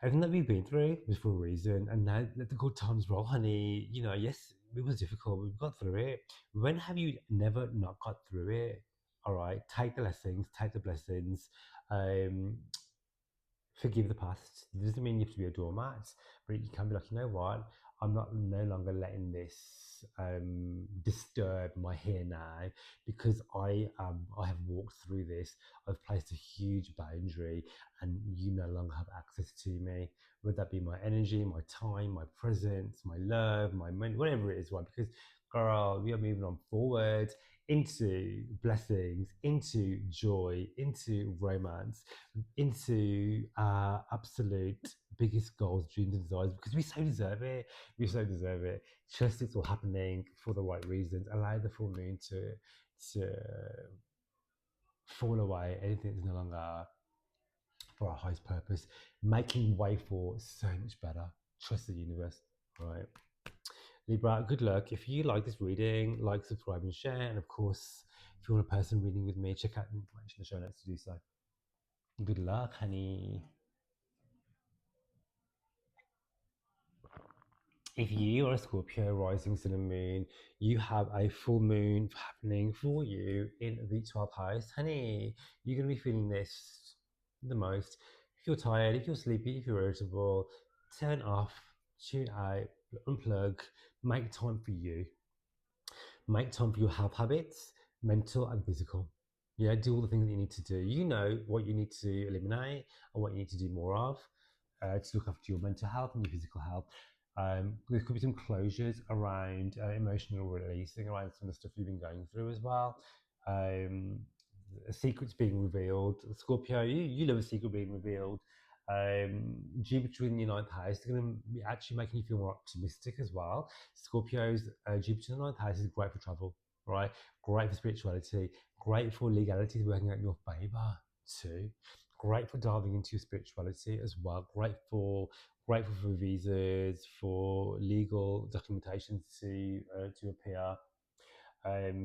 Everything that we've been through was for a reason, and now let the good times roll, honey. Yes, it was difficult, we've got through it. When have you never not got through it? All right, take the lessons, take the blessings. Um, Forgive the past. It doesn't mean you have to be a doormat, but you can be like, you know what? I'm not no longer letting this disturb my here now, because I have walked through this. I've placed a huge boundary, and you no longer have access to me. Would that be my energy, my time, my presence, my love, my money, whatever it is, right? Because girl, we are moving on forward into blessings, into joy, into romance, into absolute biggest goals, dreams, and desires, because we so deserve it. We so deserve it. Trust it's all happening for the right reasons. Allow the full moon to fall away. Anything that's no longer for our highest purpose, making way for so much better. Trust the universe, right? Libra, good luck. If you like this reading, like, subscribe, and share. And of course, if you want a person reading with me, check out the information in the show notes to do so. Good luck, honey. If you are a Scorpio rising sun and moon, you have a full moon happening for you in the 12th house. Honey, you're going to be feeling this the most. If you're tired, if you're sleepy, if you're irritable, turn off, tune out, unplug, make time for you. Make time for your health habits, mental and physical. Yeah, do all the things that you need to do. You know what you need to eliminate and what you need to do more of to look after your mental health and your physical health. There could be some closures around emotional releasing, around some of the stuff you've been going through as well. Secrets being revealed. Scorpio, you love a secret being revealed. Jupiter in your ninth house is going to be actually making you feel more optimistic as well. Scorpio's Jupiter in the ninth house is great for travel, right? Great for spirituality, great for legalities working out in your favor too. Great for diving into your spirituality as well. Grateful for visas, for legal documentation to appear.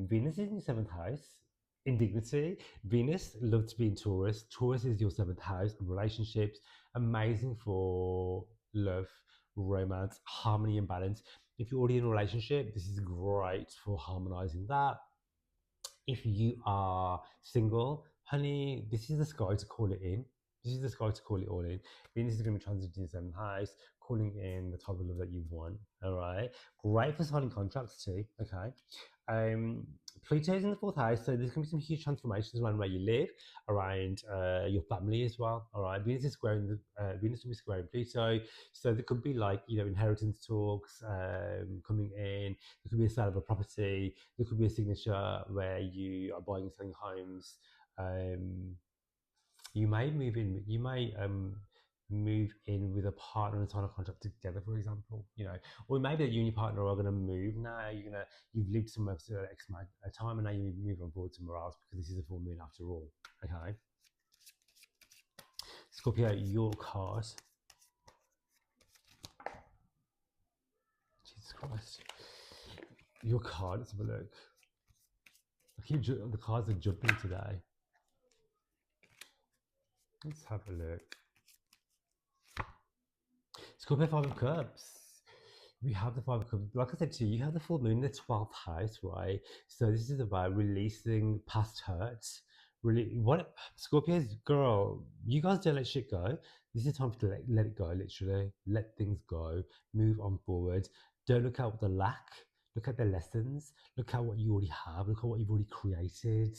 Venus is in your seventh house. In dignity, Venus loves to be in Taurus. Taurus is your seventh house of relationships, amazing for love, romance, harmony, and balance. If you're already in a relationship, this is great for harmonizing that. If you are single, honey, this is the sky to call it in. This is the sky to call it all in. Venus is going to be transiting to seventh house. calling in the type of love that you want. All right, great for signing contracts too. Okay, um, Pluto's in the fourth house, so there's going to be some huge transformations around where you live, around your family as well. All right, Venus is squaring Venus will be squaring Pluto, so there could be like inheritance talks coming in. There could be a sale of a property. There could be a signature where you are buying and selling homes. Um, you may move in. You may move in with a partner and sign a contract together, for example. Or maybe that you and your partner are going to move now. You've lived somewhere for X amount of time, and now you move on board somewhere else because this is a full moon after all. Okay, Scorpio, your card. Jesus Christ, your card. Let's have a look. The cards are jumping today. Let's have a look. Scorpio, Five of Cups. We have the Five of Cups. Like I said to you, you have the full moon in the 12th house, right? So this is about releasing past hurts. Really, what Scorpio's girl, you guys don't let shit go. This is time to let it go, literally. Let things go. Move on forward. Don't look at the lack. Look at the lessons. Look at what you already have. Look at what you've already created.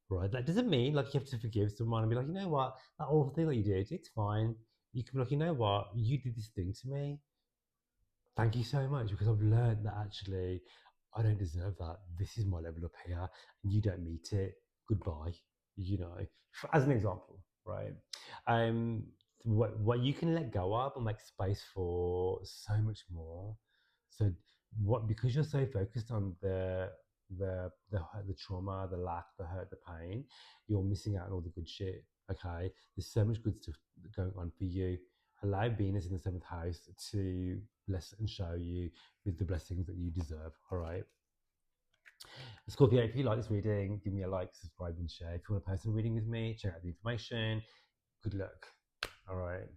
Right. That doesn't mean like you have to forgive someone and be like, you know what, that awful thing that you did, it's fine. You can be like, you know what, you did this thing to me. Thank you so much because I've learned that actually I don't deserve that. This is my level up here and you don't meet it. Goodbye. As an example, right? Um, what you can let go of and make space for so much more. So what because you're so focused on the trauma, the lack, the hurt, the pain, you're missing out on all the good shit. Okay, there's so much good stuff going on for you. Allow Venus in the seventh house to bless and show you with the blessings that you deserve. All right. Scorpio, if you like this reading, give me a like, subscribe, and share. If you want a personal reading with me, check out the information. Good luck. All right.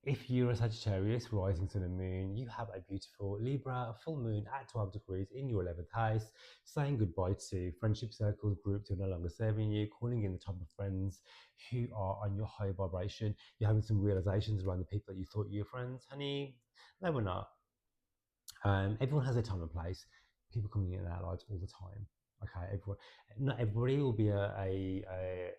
If you're a Sagittarius, rising sun and moon, you have a beautiful Libra full moon at 12 degrees in your 11th house, saying goodbye to friendship circles, groups who are no longer serving you, calling in the type of friends who are on your high vibration. You're having some realizations around the people that you thought you were friends. Honey, they were not. Everyone has their time and place. People coming in our lives all the time. Okay, not everybody will be a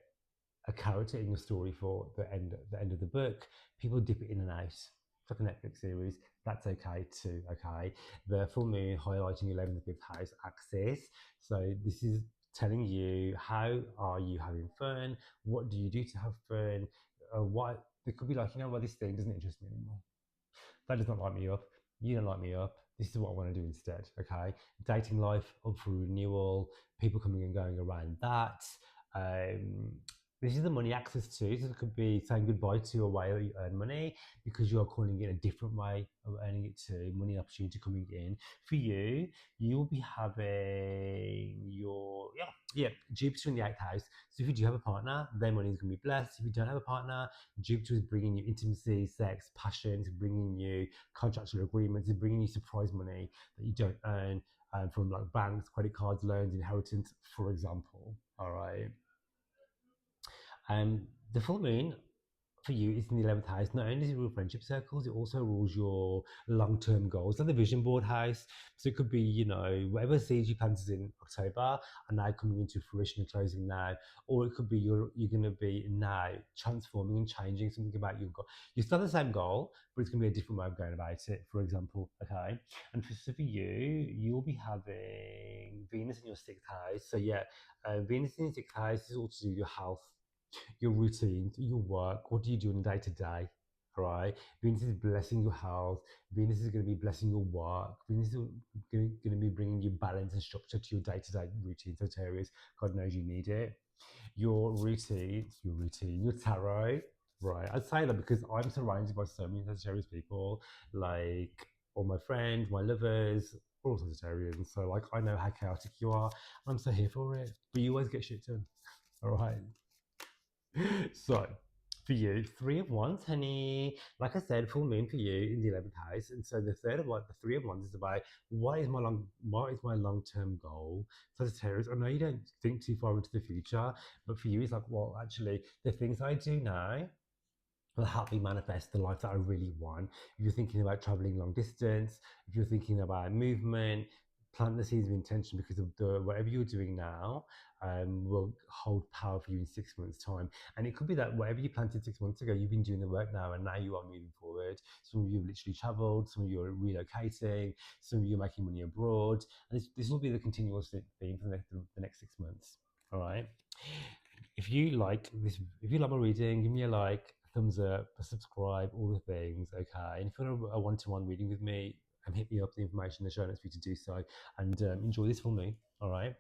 character in your story for the end of the book. People dip it in and out. It's like a Netflix series. That's okay too. Okay, the full moon highlighting 11th, 5th house axis. So this is telling you how are you having fun? What do you do to have fun? What it could be like, this thing doesn't interest me anymore. That does not light me up. You don't light me up. This is what I want to do instead. Okay, dating life up for renewal. People coming and going around that. Um, this is the money access too. So it could be saying goodbye to a way that you earn money because you are calling it a different way of earning it too. Money opportunity coming in for you. You will be having your Jupiter in the 8th house. So if you do have a partner, their money is going to be blessed. If you don't have a partner, Jupiter is bringing you intimacy, sex, passion. It's bringing you contractual agreements. It's bringing you surprise money that you don't earn from like banks, credit cards, loans, inheritance, for example. All right. The full moon for you is in the 11th house. Not only does it rule friendship circles, it also rules your long-term goals, like the vision board house. So it could be, whatever seeds you planted in October are now coming into fruition and closing now. Or it could be you're going to be now transforming and changing something about your goal. You still have the same goal, but it's going to be a different way of going about it, for example. Okay. And for you, you'll be having Venus in your 6th house. So yeah, Venus in your 6th house is all to do with your health, your routine, your work. What do you do on day to day? All right. Venus is blessing your health. Venus is going to be blessing your work. Venus is going to be bringing you balance and structure to your day to day routine. So, Aries, God knows you need it. Your routine, your tarot. Right. I say that because I'm surrounded by so many Sagittarius people, like all my friends, my lovers, all Sagittarians. So, like, I know how chaotic you are. I'm so here for it. But you always get shit done. All right. So, for you, 3 of Wands, honey. Like I said, full moon for you in the 11th house, and so the 3 of Wands is about what is my long term goal. Sagittarius, I know you don't think too far into the future, but for you, it's like, well, actually, the things I do now will help me manifest the life that I really want. If you're thinking about traveling long distance, if you're thinking about movement, plant the seeds of intention, because of the whatever you're doing now will hold power for you in 6 months' time. And it could be that whatever you planted 6 months ago, you've been doing the work now, and now you are moving forward. Some of you have literally traveled, some of you are relocating, some of you are making money abroad, and this will be the continuous theme for the next 6 months. All right. If you like this, if you like my reading, give me a like, a thumbs up, a subscribe, all the things, okay? And if you want a one-to-one reading with me, hit me up, the information in the show notes for you to do so, and enjoy this for me, all right?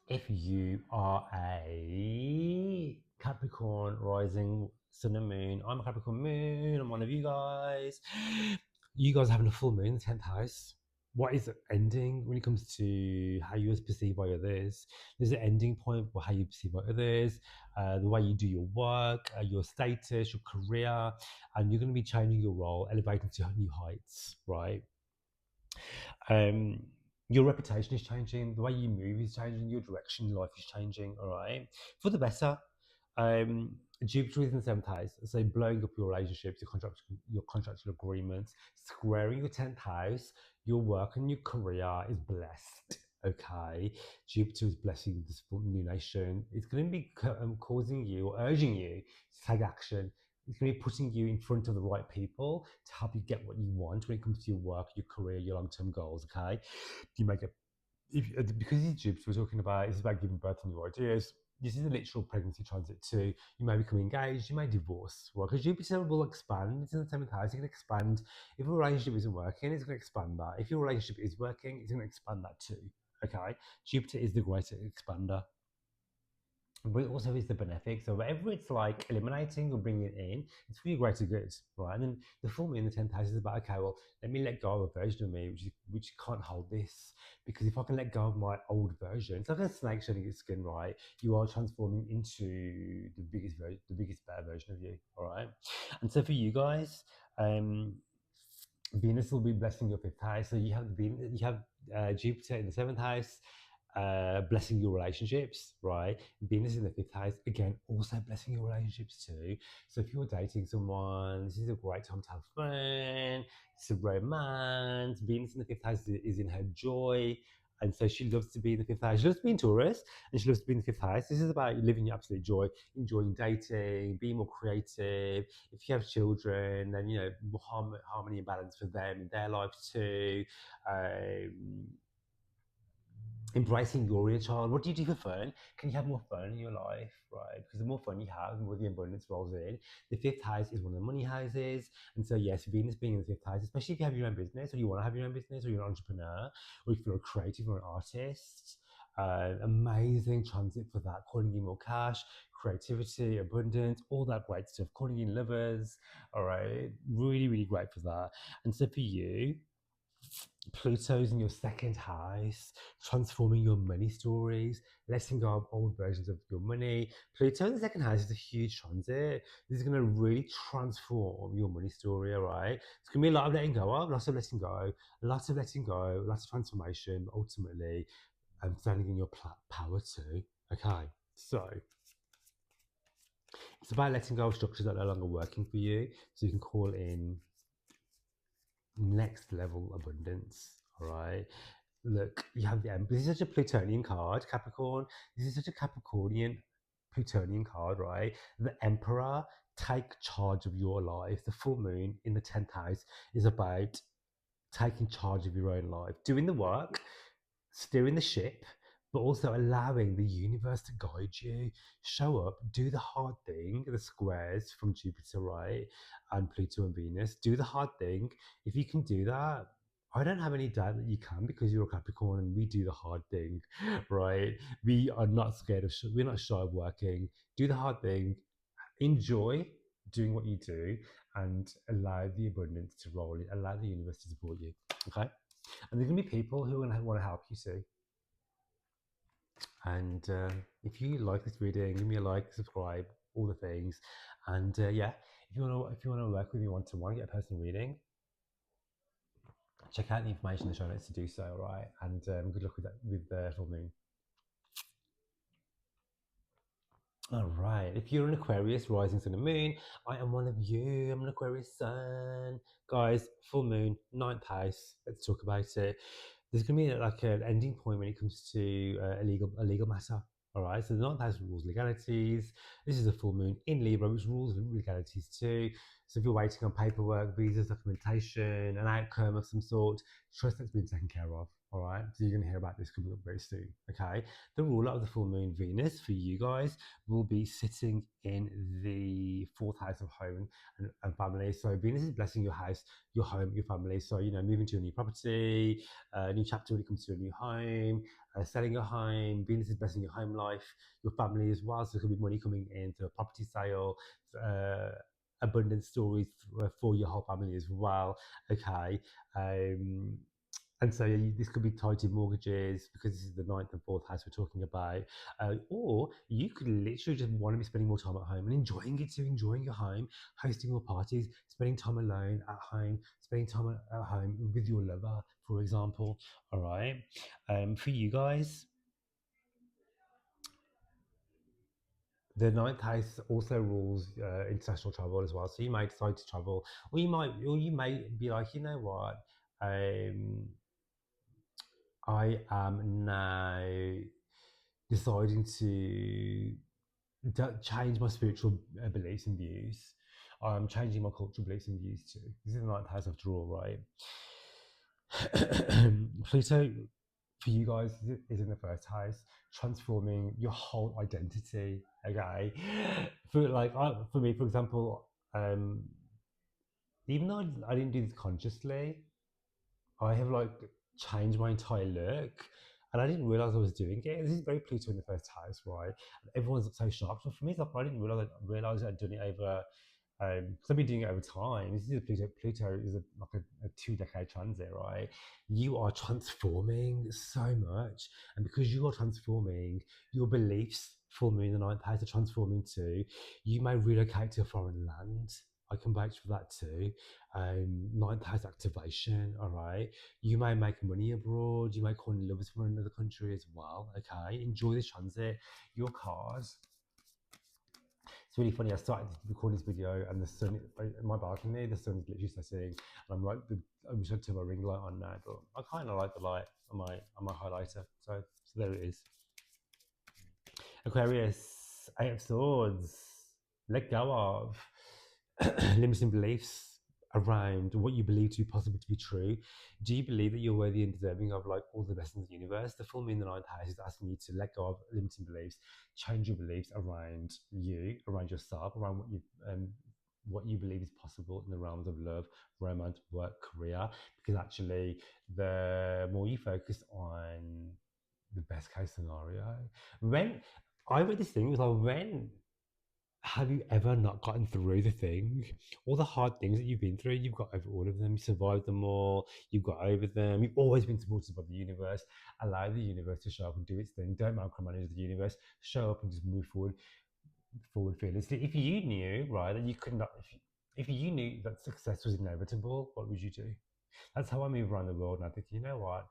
If you are a Capricorn rising sun and moon, I'm a Capricorn moon, I'm one of you guys. You guys are having a full moon in the 10th house. What is it ending when it comes to how you are perceived by others? There's an ending point for how you perceive by others, the way you do your work, your status, your career, and you're going to be changing your role, elevating to new heights, right? Your reputation is changing, the way you move is changing, your direction in life is changing, all right, for the better. Jupiter is in the 7th house, so blowing up your relationships, your contractual agreements, squaring your 10th house, your work and your career is blessed. Okay, Jupiter is blessing this lunation. It's going to be causing you or urging you to take action. It's going to be putting you in front of the right people to help you get what you want when it comes to your work, your career, your long-term goals. Okay, you make it because it's Jupiter. We're talking about it's about giving birth to new ideas. This is a literal pregnancy transit too. You may become engaged, you may divorce. Well, because Jupiter will expand. It's in the 7th house. It can expand. If a relationship isn't working, it's going to expand that. If your relationship is working, it's going to expand that too. Okay, Jupiter is the greater expander. But it also is the benefic. So whatever it's like eliminating or bringing it in, it's for your greater good, right? And then the full moon in the 10th house is about, okay, well, let me let go of a version of me which can't hold this. Because if I can let go of my old version, it's like a snake shedding its skin, right? You are transforming into the biggest better version of you, all right? And so for you guys, Venus will be blessing your 5th house. So you have Jupiter in the 7th house, blessing your relationships, right? Venus in the 5th house, again, also blessing your relationships too. So if you're dating someone, this is a great time to have fun, it's a romance. Venus in the 5th house is in her joy. And so she loves to be in the 5th house. She loves to be in Taurus, and she loves to be in the 5th house. This is about living your absolute joy, enjoying dating, being more creative. If you have children, then more harmony and balance for them in their lives too. Embracing your inner child. What do you do for fun? Can you have more fun in your life, right? Because the more fun you have, the more the abundance rolls in. The 5th house is one of the money houses. And so, yes, Venus being in the 5th house, especially if you have your own business or you want to have your own business or you're an entrepreneur or if you're a creative or an artist, amazing transit for that. Calling in more cash, creativity, abundance, all that great stuff. Calling in lovers, all right? Really, really great for that. And so for you, Pluto's in your 2nd house, transforming your money stories, letting go of old versions of your money. Pluto in the 2nd house is a huge transit. This is going to really transform your money story, all right? It's going to be a lot of letting go of, lots of letting go, lots of letting go, lots of transformation, but ultimately standing in your power too. Okay, so it's about letting go of structures that are no longer working for you so you can call in next level abundance, all right? Look, you have the Emperor. This is such a Plutonian card, Capricorn. This is such a Capricornian Plutonian card, right? The Emperor, take charge of your life. The full moon in the 10th house is about taking charge of your own life, doing the work, steering the ship, but also allowing the universe to guide you. Show up, do the hard thing, the squares from Jupiter, right? And Pluto and Venus. Do the hard thing. If you can do that, I don't have any doubt that you can because you're a Capricorn and we do the hard thing, right? We are not scared of, we're not shy of working. Do the hard thing, enjoy doing what you do, and allow the abundance to roll in, allow the universe to support you, okay? And there's going to be people who are going to want to help you too. And if you like this reading, give me a like, subscribe, all the things. And yeah, if you want to work with me one to one, get a personal reading, check out the information in the show notes to do so. All right, and good luck with that with the full moon. All right. If you're an Aquarius rising sun and moon, I am one of you. I'm an Aquarius sun. Guys, full moon, ninth house. Let's talk about it. There's going to be like an ending point when it comes to a legal matter. All right. So the ninth house rules legalities. This is a full moon in Libra, which rules legalities too. So if you're waiting on paperwork, visas, documentation, an outcome of some sort, trust that's been taken care of. All right. So you're going to hear about this coming up very soon. Okay. The ruler of the full moon, Venus, for you guys will be sitting in the fourth house of home and family. So Venus is blessing your house, your home, your family. So, you know, moving to a new property, a new chapter when it comes to a new home, selling a home. Venus is blessing your home life, your family as well. So there could be money coming into a property sale, uh, abundant stories for your whole family as well. Okay. Um, and so this could be tied to mortgages because this is the ninth and fourth house we're talking about. Or you could literally just want to be spending more time at home and enjoying it too, enjoying your home, hosting more parties, spending time alone at home, spending time at home with your lover, for example. All right. For you guys, the ninth house also rules international travel as well. So you might decide to travel, or you may be like, you know what, I am now deciding to change my spiritual beliefs and views. I'm changing my cultural beliefs and views too. This is the ninth house after all, right? Pluto, for you guys, is in the first house, transforming your whole identity. Okay, for me, for example, even though I didn't do this consciously, I have like changed my entire look, and I didn't realize I was doing it. This is very Pluto in the first house, right? Everyone's so shocked. But for me, it's like I didn't realize I'd done it over because I've been doing it over time. This is Pluto. Pluto is like a 2 decade transit, right? You are transforming so much, and because you are transforming, your beliefs for me in the ninth house are transforming too. You may relocate to a foreign land. I can vouch for that too. Ninth house activation, all right. You may make money abroad. You may call in lovers from another country as well. Okay, enjoy this transit. Your cars. It's really funny. I started recording this video, and the sun in my balcony. The sun is literally setting, and I'm like, I wish I'd turn my ring light on now, but I kind of like the light on my highlighter. So there it is. Aquarius, Eight of Swords. Let go of limiting beliefs around what you believe to be possible to be true. Do you believe that you're worthy and deserving of like all the best in the universe? The full moon in the ninth house is asking you to let go of limiting beliefs, change your beliefs around you, around yourself, around what you believe is possible in the realms of love, romance, work, career. Because actually, the more you focus on the best case scenario, when I read this thing, it was like when have you ever not gotten through the thing? All the hard things that you've been through, you've got over all of them. You survived them all. You've got over them. You've always been supported by the universe. Allow the universe to show up and do its thing. Don't micromanage the universe. Show up and just move forward fearlessly. If you knew, right, that you could not, if you knew that success was inevitable, what would you do? That's how I move around the world. And I think, you know what?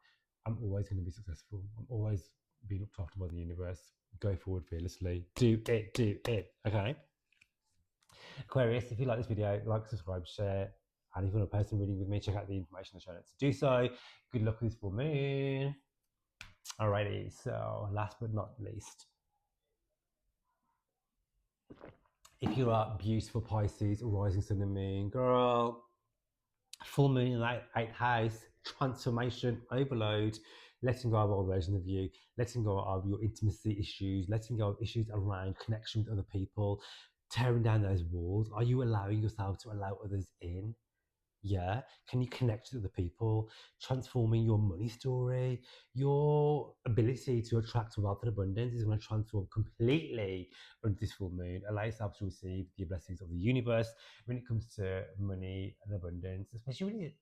I'm always going to be successful. I'm always being looked after by the universe. Go forward fearlessly. Do it. Do it. Okay. Aquarius, if you like this video, like, subscribe, share, and if you want a person reading with me, check out the information in the show notes to do so. Good luck with this full moon. Alrighty, so last but not least, if you're a beautiful Pisces or rising sun and moon, girl, full moon in that eighth house, transformation, overload, letting go of old versions of you, letting go of your intimacy issues, letting go of issues around connection with other people, tearing down those walls. Are you allowing yourself to allow others in? Yeah. Can you connect with other people? Transforming your money story, your ability to attract wealth and abundance is going to transform completely under this full moon. Allow yourself to receive the blessings of the universe when it comes to money and abundance, especially when it's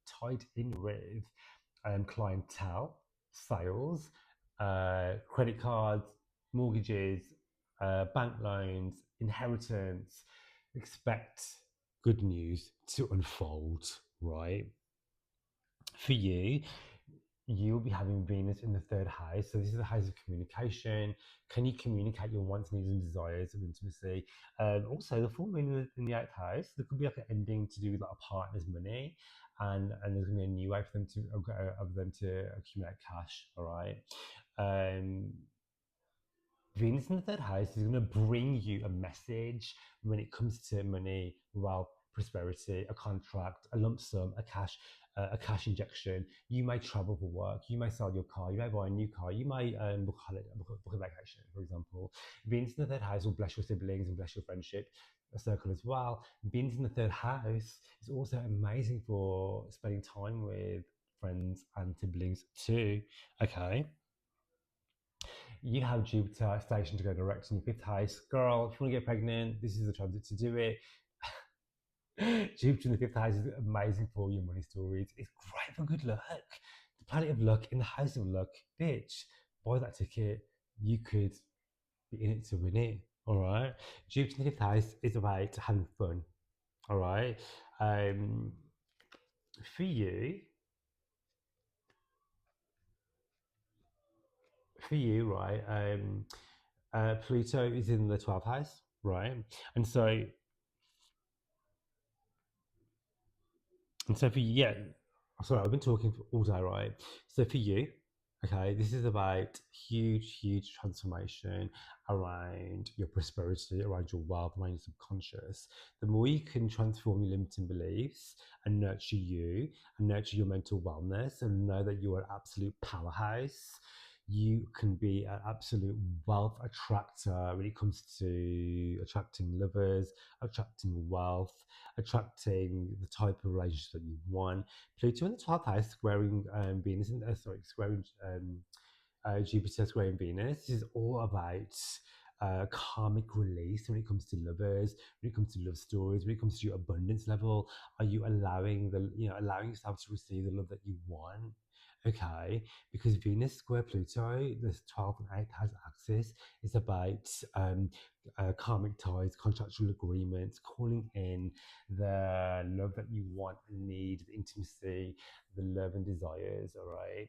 tied in with clientele, sales, credit cards, mortgages, bank loans, inheritance. Expect good news to unfold, right? For you, you'll be having Venus in the third house. So this is the house of communication. Can you communicate your wants, needs, and desires of intimacy? Also, the full moon in the eighth house, there could be like an ending to do with like a partner's money, and there's gonna be a new way for them to of them to accumulate cash. All right. Um, Venus in the third house is going to bring you a message when it comes to money, wealth, prosperity, a contract, a lump sum, a cash injection. You may travel for work. You may sell your car. You may buy a new car. You may book a holiday, book a vacation, for example. Venus in the third house will bless your siblings and bless your friendship circle as well. Venus in the third house is also amazing for spending time with friends and siblings too. Okay. You have Jupiter stationed to go direct in your fifth house. Girl, if you want to get pregnant, this is the transit to do it. Jupiter in the fifth house is amazing for your money stories. It's great for good luck. The planet of luck in the house of luck. Bitch, buy that ticket. You could be in it to win it. All right. Jupiter in the fifth house is about having fun. All right. Um, for you, right? Pluto is in the 12th house, right? And so And so for you, yeah, sorry, I've been talking for all day, right? So for you, okay, this is about huge transformation around your prosperity, around your wealth, around your subconscious. The more you can transform your limiting beliefs and nurture you and nurture your mental wellness and know that you are an absolute powerhouse, you can be an absolute wealth attractor when it comes to attracting lovers, attracting wealth, attracting the type of relationship that you want. Pluto in the 12th house squaring Venus, squaring Jupiter squaring Venus. This is all about karmic release when it comes to lovers, when it comes to love stories, when it comes to your abundance level. Are you allowing yourself to receive the love that you want? Okay, because Venus square Pluto, this 12th and 8th house axis, is about karmic ties, contractual agreements, calling in the love that you want and need, the intimacy, the love and desires. All right.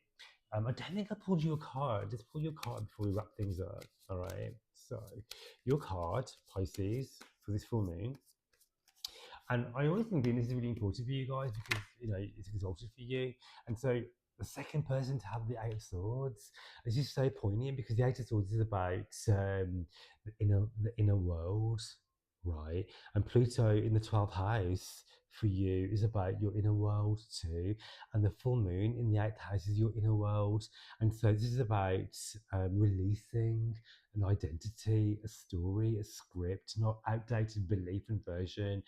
I don't think I pulled you a card. Just pull your card before we wrap things up. All right. So, your card, Pisces, for this full moon. And I always think Venus is really important for you guys because it's exalted for you. And so the second person to have the Eight of Swords is just so poignant because the Eight of Swords is about the inner world, right? And Pluto in the 12th house for you is about your inner world too. And the full moon in the 8th house is your inner world. And so this is about releasing an identity, a story, a script, not outdated belief and version.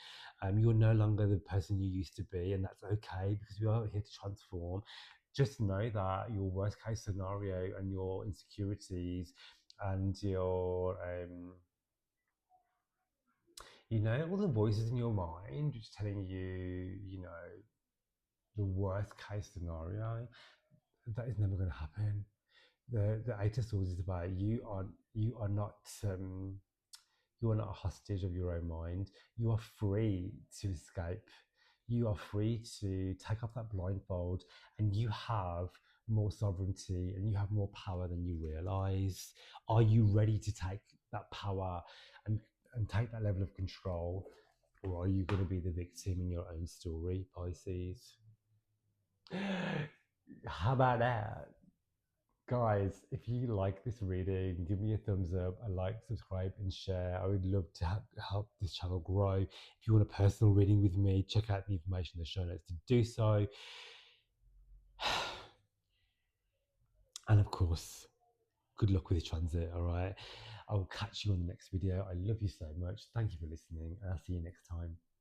You're no longer the person you used to be, and that's okay because we are here to transform. Just know that your worst case scenario and your insecurities and your all the voices in your mind just telling you, the worst case scenario, that is never going to happen. The Eight of Swords is about you are not you are not a hostage of your own mind. You are free to escape. You are free to take off that blindfold, and you have more sovereignty and you have more power than you realize. Are you ready to take that power and take that level of control, or are you going to be the victim in your own story, Pisces? How about that? Guys, if you like this reading, give me a thumbs up, a like, subscribe, and share. I would love to help this channel grow. If you want a personal reading with me, check out the information in the show notes to do so. And of course, good luck with the transit, all right? I will catch you on the next video. I love you so much. Thank you for listening, and I'll see you next time.